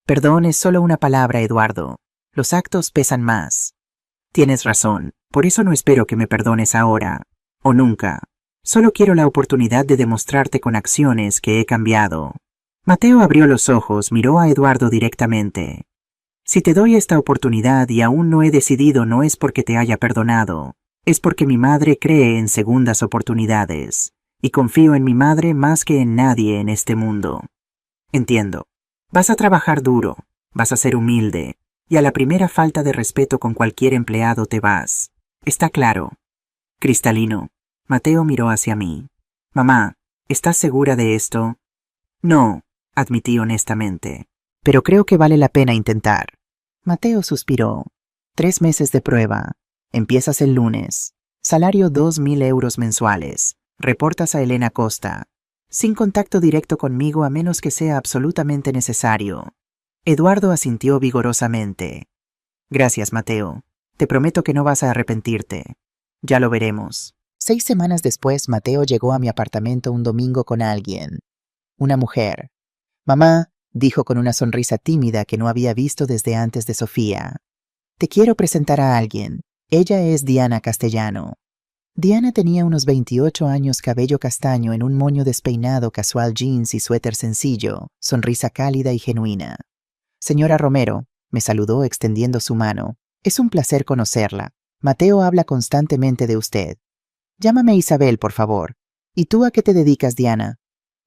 Perdón es solo una palabra, Eduardo. Los actos pesan más. Tienes razón. Por eso no espero que me perdones ahora. O nunca. Solo quiero la oportunidad de demostrarte con acciones que he cambiado. Mateo abrió los ojos, miró a Eduardo directamente. Si te doy esta oportunidad y aún no he decidido, no es porque te haya perdonado. Es porque mi madre cree en segundas oportunidades. Y confío en mi madre más que en nadie en este mundo. Entiendo. Vas a trabajar duro. Vas a ser humilde. Y a la primera falta de respeto con cualquier empleado te vas. Está claro. Cristalino. Mateo miró hacia mí. Mamá, ¿estás segura de esto? No, admití honestamente. Pero creo que vale la pena intentar. Mateo suspiró. 3 meses de prueba. Empiezas el lunes. Salario 2.000 euros mensuales. Reportas a Elena Costa. Sin contacto directo conmigo a menos que sea absolutamente necesario. Eduardo asintió vigorosamente. Gracias, Mateo. Te prometo que no vas a arrepentirte. Ya lo veremos. 6 semanas después, Mateo llegó a mi apartamento un domingo con alguien. Una mujer. Mamá, dijo con una sonrisa tímida que no había visto desde antes de Sofía. Te quiero presentar a alguien. Ella es Diana Castellano. Diana tenía unos 28 años, cabello castaño en un moño despeinado, casual jeans y suéter sencillo, sonrisa cálida y genuina. Señora Romero, me saludó extendiendo su mano. Es un placer conocerla. Mateo habla constantemente de usted. Llámame Isabel, por favor. ¿Y tú a qué te dedicas, Diana?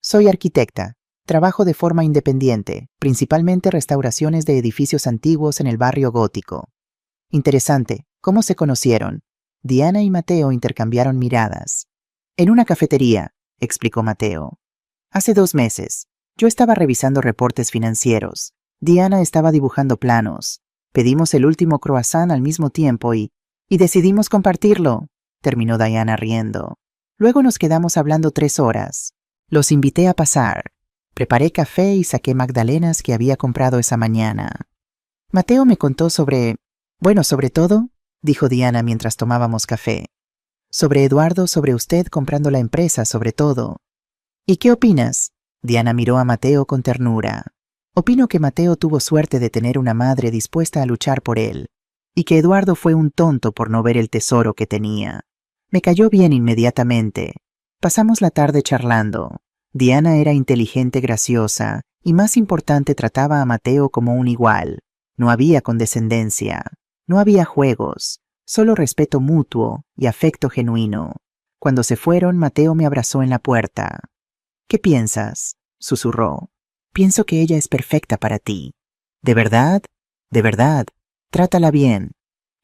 Soy arquitecta. Trabajo de forma independiente, principalmente restauraciones de edificios antiguos en el barrio gótico. Interesante. ¿Cómo se conocieron? Diana y Mateo intercambiaron miradas. En una cafetería, explicó Mateo. Hace 2 meses. Yo estaba revisando reportes financieros. Diana estaba dibujando planos. Pedimos el último croissant al mismo tiempo y decidimos compartirlo, terminó Diana riendo. Luego nos quedamos hablando 3 horas. Los invité a pasar. Preparé café y saqué magdalenas que había comprado esa mañana. Mateo me contó sobre todo, dijo Diana mientras tomábamos café. Sobre Eduardo, sobre usted comprando la empresa, sobre todo. ¿Y qué opinas? Diana miró a Mateo con ternura. Opino que Mateo tuvo suerte de tener una madre dispuesta a luchar por él, y que Eduardo fue un tonto por no ver el tesoro que tenía. Me cayó bien inmediatamente. Pasamos la tarde charlando. Diana era inteligente, graciosa, y más importante, trataba a Mateo como un igual. No había condescendencia, no había juegos, solo respeto mutuo y afecto genuino. Cuando se fueron, Mateo me abrazó en la puerta. ¿Qué piensas?, susurró. Pienso que ella es perfecta para ti. ¿De verdad? De verdad. Trátala bien.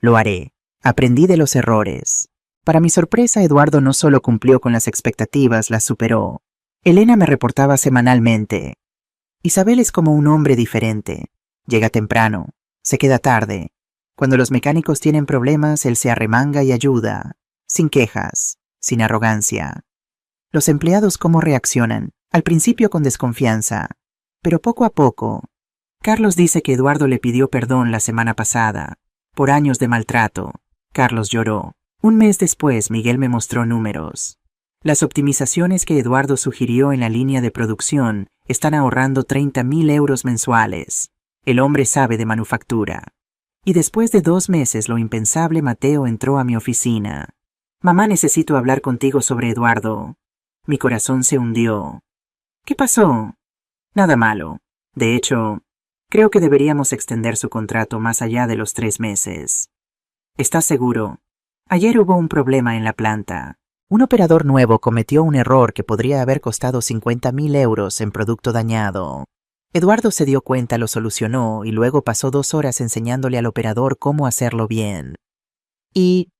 Lo haré. Aprendí de los errores. Para mi sorpresa, Eduardo no solo cumplió con las expectativas, las superó. Elena me reportaba semanalmente. Isabel es como un hombre diferente. Llega temprano, se queda tarde. Cuando los mecánicos tienen problemas, él se arremanga y ayuda. Sin quejas, sin arrogancia. Los empleados cómo reaccionan, al principio con desconfianza, pero poco a poco. Carlos dice que Eduardo le pidió perdón la semana pasada, por años de maltrato. Carlos lloró. Un mes después, Miguel me mostró números. Las optimizaciones que Eduardo sugirió en la línea de producción están ahorrando 30.000 euros mensuales. El hombre sabe de manufactura. Y después de 2 meses, lo impensable, Mateo entró a mi oficina. Mamá, necesito hablar contigo sobre Eduardo. Mi corazón se hundió. ¿Qué pasó? Nada malo. De hecho, creo que deberíamos extender su contrato más allá de los 3 meses. ¿Estás seguro? Ayer hubo un problema en la planta. Un operador nuevo cometió un error que podría haber costado 50.000 euros en producto dañado. Eduardo se dio cuenta, lo solucionó y luego pasó 2 horas enseñándole al operador cómo hacerlo bien. Y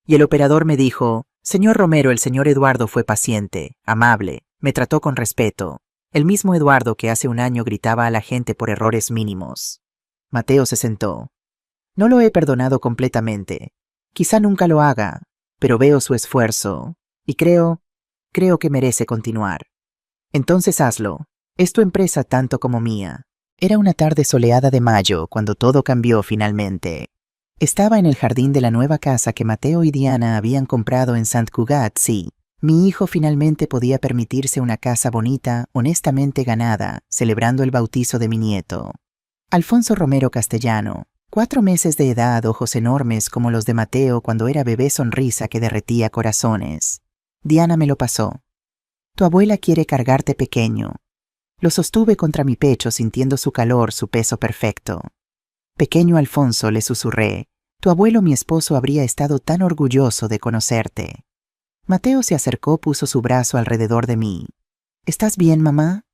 el operador me dijo, señor Romero, el señor Eduardo fue paciente, amable, me trató con respeto. El mismo Eduardo que hace un año gritaba a la gente por errores mínimos. Mateo se sentó. No lo he perdonado completamente. Quizá nunca lo haga, pero veo su esfuerzo, y creo que merece continuar. Entonces hazlo. Es tu empresa tanto como mía. Era una tarde soleada de mayo cuando todo cambió finalmente. Estaba en el jardín de la nueva casa que Mateo y Diana habían comprado en Sant Cugat, sí. Mi hijo finalmente podía permitirse una casa bonita, honestamente ganada, celebrando el bautizo de mi nieto. Alfonso Romero Castellano, 4 meses de edad, ojos enormes como los de Mateo cuando era bebé, sonrisa que derretía corazones. Diana me lo pasó. Tu abuela quiere cargarte pequeño. Lo sostuve contra mi pecho sintiendo su calor, su peso perfecto. Pequeño Alfonso, le susurré, tu abuelo, mi esposo, habría estado tan orgulloso de conocerte. Mateo se acercó, puso su brazo alrededor de mí. ¿Estás bien, mamá?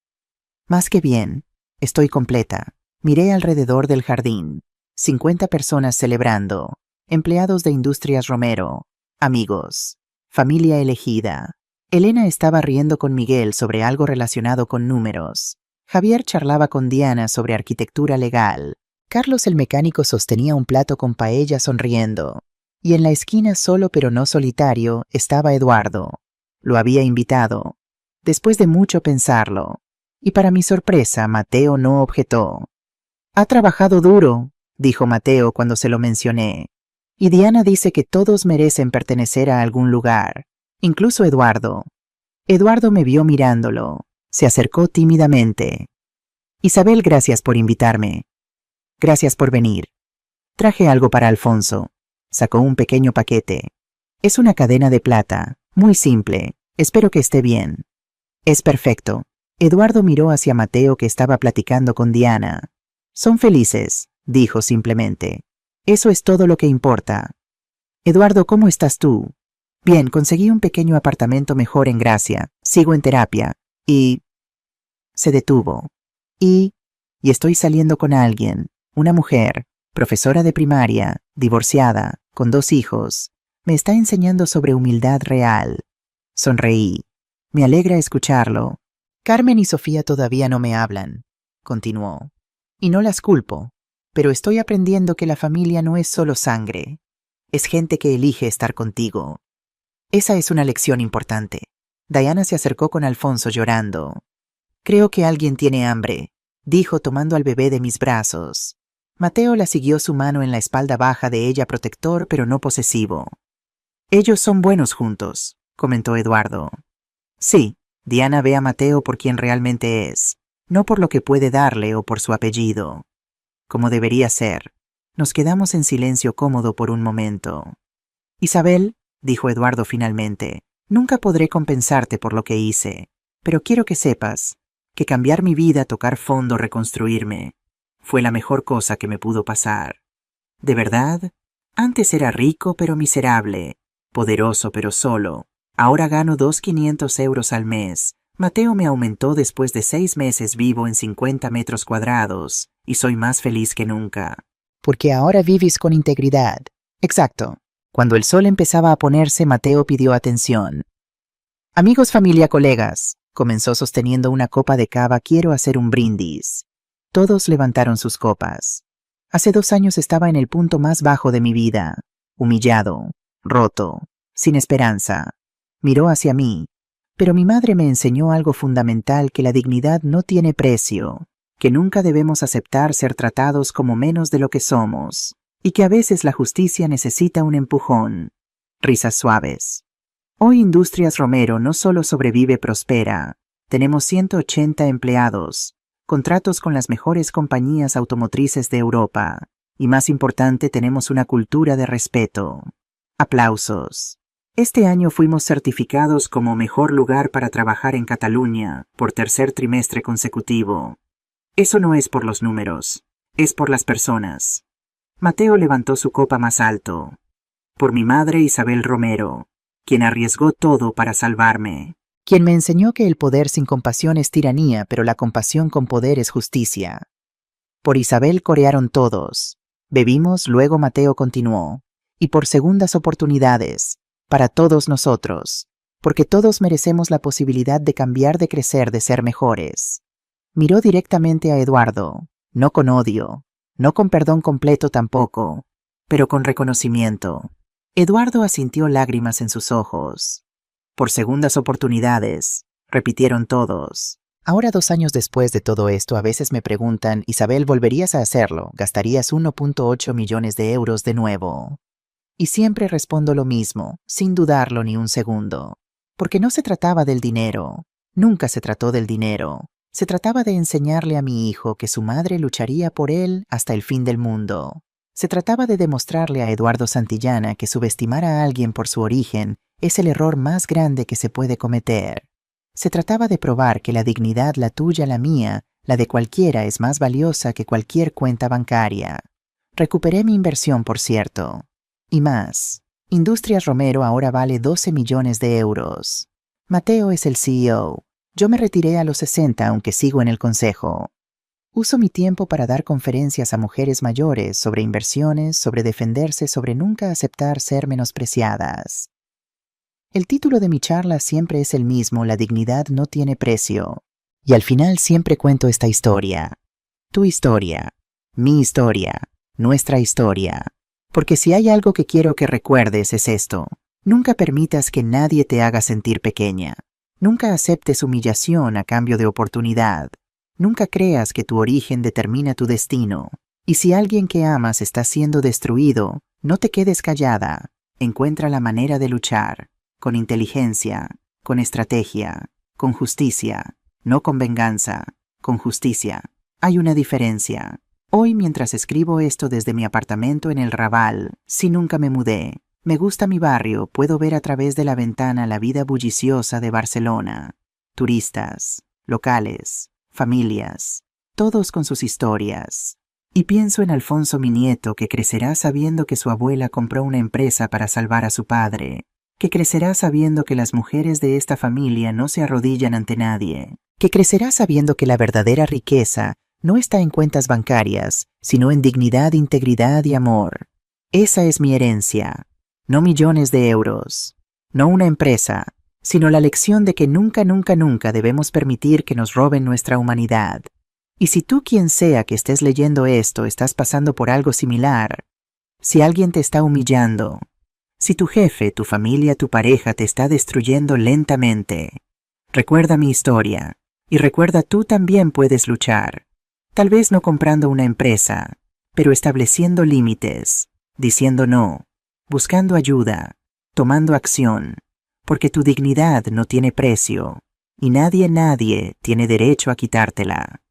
Más que bien. Estoy completa. Miré alrededor del jardín. 50 personas celebrando. Empleados de Industrias Romero. Amigos. Familia elegida. Elena estaba riendo con Miguel sobre algo relacionado con números. Javier charlaba con Diana sobre arquitectura legal. Carlos el mecánico sostenía un plato con paella sonriendo. Y en la esquina, solo pero no solitario, estaba Eduardo. Lo había invitado. Después de mucho pensarlo. Y para mi sorpresa, Mateo no objetó. Ha trabajado duro, dijo Mateo cuando se lo mencioné. Y Diana dice que todos merecen pertenecer a algún lugar. Incluso Eduardo. Eduardo me vio mirándolo. Se acercó tímidamente. Isabel, gracias por invitarme. Gracias por venir. Traje algo para Alfonso. Sacó un pequeño paquete. Es una cadena de plata, muy simple. Espero que esté bien. Es perfecto. Eduardo miró hacia Mateo, que estaba platicando con Diana. Son felices, dijo simplemente. Eso es todo lo que importa. Eduardo, ¿cómo estás tú? Bien, conseguí un pequeño apartamento mejor en Gracia. Sigo en terapia. Y... Se detuvo. Y estoy saliendo con alguien. Una mujer, profesora de primaria, divorciada, con 2 hijos. Me está enseñando sobre humildad real. Sonreí. Me alegra escucharlo. Carmen y Sofía todavía no me hablan, continuó. Y no las culpo, pero estoy aprendiendo que la familia no es solo sangre. Es gente que elige estar contigo. Esa es una lección importante. Diana se acercó con Alfonso llorando. Creo que alguien tiene hambre, dijo tomando al bebé de mis brazos. Mateo la siguió, su mano en la espalda baja de ella, protector pero no posesivo. Ellos son buenos juntos, comentó Eduardo. Sí, Diana ve a Mateo por quien realmente es, no por lo que puede darle o por su apellido. Como debería ser. Nos quedamos en silencio cómodo por un momento. Isabel, dijo Eduardo finalmente, nunca podré compensarte por lo que hice, pero quiero que sepas que cambiar mi vida, tocar fondo, reconstruirme, fue la mejor cosa que me pudo pasar. ¿De verdad? Antes era rico pero miserable, poderoso pero solo. Ahora gano 2.500 euros al mes. Mateo me aumentó después de 6 meses, vivo en 50 metros cuadrados y soy más feliz que nunca. Porque ahora vives con integridad. Exacto. Cuando el sol empezaba a ponerse, Mateo pidió atención. Amigos, familia, colegas, comenzó sosteniendo una copa de cava, quiero hacer un brindis. Todos levantaron sus copas. Hace 2 años estaba en el punto más bajo de mi vida, humillado, roto, sin esperanza. Miró hacia mí, pero mi madre me enseñó algo fundamental, que la dignidad no tiene precio, que nunca debemos aceptar ser tratados como menos de lo que somos, y que a veces la justicia necesita un empujón. Risas suaves. Hoy Industrias Romero no solo sobrevive, prospera. Tenemos 180 empleados, contratos con las mejores compañías automotrices de Europa, y más importante, tenemos una cultura de respeto. Aplausos. Este año fuimos certificados como mejor lugar para trabajar en Cataluña por 3er trimestre consecutivo. Eso no es por los números, es por las personas. Mateo levantó su copa más alto. Por mi madre Isabel Romero, quien arriesgó todo para salvarme. Quien me enseñó que el poder sin compasión es tiranía, pero la compasión con poder es justicia. Por Isabel corearon todos. Bebimos, luego Mateo continuó. Y por segundas oportunidades, para todos nosotros, porque todos merecemos la posibilidad de cambiar, de crecer, de ser mejores. Miró directamente a Eduardo, no con odio, no con perdón completo tampoco, pero con reconocimiento. Eduardo asintió, lágrimas en sus ojos. Por segundas oportunidades, repitieron todos. Ahora, 2 años después de todo esto, a veces me preguntan, Isabel, ¿volverías a hacerlo? ¿Gastarías 1.8 millones de euros de nuevo? Y siempre respondo lo mismo, sin dudarlo ni un segundo. Porque no se trataba del dinero, nunca se trató del dinero. Se trataba de enseñarle a mi hijo que su madre lucharía por él hasta el fin del mundo. Se trataba de demostrarle a Eduardo Santillana que subestimar a alguien por su origen es el error más grande que se puede cometer. Se trataba de probar que la dignidad, la tuya, la mía, la de cualquiera, es más valiosa que cualquier cuenta bancaria. Recuperé mi inversión, por cierto. Y más. Industrias Romero ahora vale 12 millones de euros. Mateo es el CEO. Yo me retiré a los 60, aunque sigo en el consejo. Uso mi tiempo para dar conferencias a mujeres mayores sobre inversiones, sobre defenderse, sobre nunca aceptar ser menospreciadas. El título de mi charla siempre es el mismo, la dignidad no tiene precio. Y al final siempre cuento esta historia. Tu historia, mi historia, nuestra historia. Porque si hay algo que quiero que recuerdes es esto. Nunca permitas que nadie te haga sentir pequeña. Nunca aceptes humillación a cambio de oportunidad. Nunca creas que tu origen determina tu destino. Y si alguien que amas está siendo destruido, no te quedes callada. Encuentra la manera de luchar. Con inteligencia, con estrategia, con justicia, no con venganza, con justicia. Hay una diferencia. Hoy, mientras escribo esto desde mi apartamento en el Raval, si nunca me mudé, me gusta mi barrio, puedo ver a través de la ventana la vida bulliciosa de Barcelona. Turistas, locales, familias, todos con sus historias. Y pienso en Alfonso, mi nieto, que crecerá sabiendo que su abuela compró una empresa para salvar a su padre, que crecerá sabiendo que las mujeres de esta familia no se arrodillan ante nadie, que crecerá sabiendo que la verdadera riqueza no está en cuentas bancarias, sino en dignidad, integridad y amor. Esa es mi herencia. No millones de euros, no una empresa, sino la lección de que nunca, nunca, nunca debemos permitir que nos roben nuestra humanidad. Y si tú, quien sea que estés leyendo esto, estás pasando por algo similar, si alguien te está humillando, si tu jefe, tu familia, tu pareja te está destruyendo lentamente, recuerda mi historia, y recuerda, tú también puedes luchar. Tal vez no comprando una empresa, pero estableciendo límites, diciendo no, buscando ayuda, tomando acción, porque tu dignidad no tiene precio, y nadie tiene derecho a quitártela.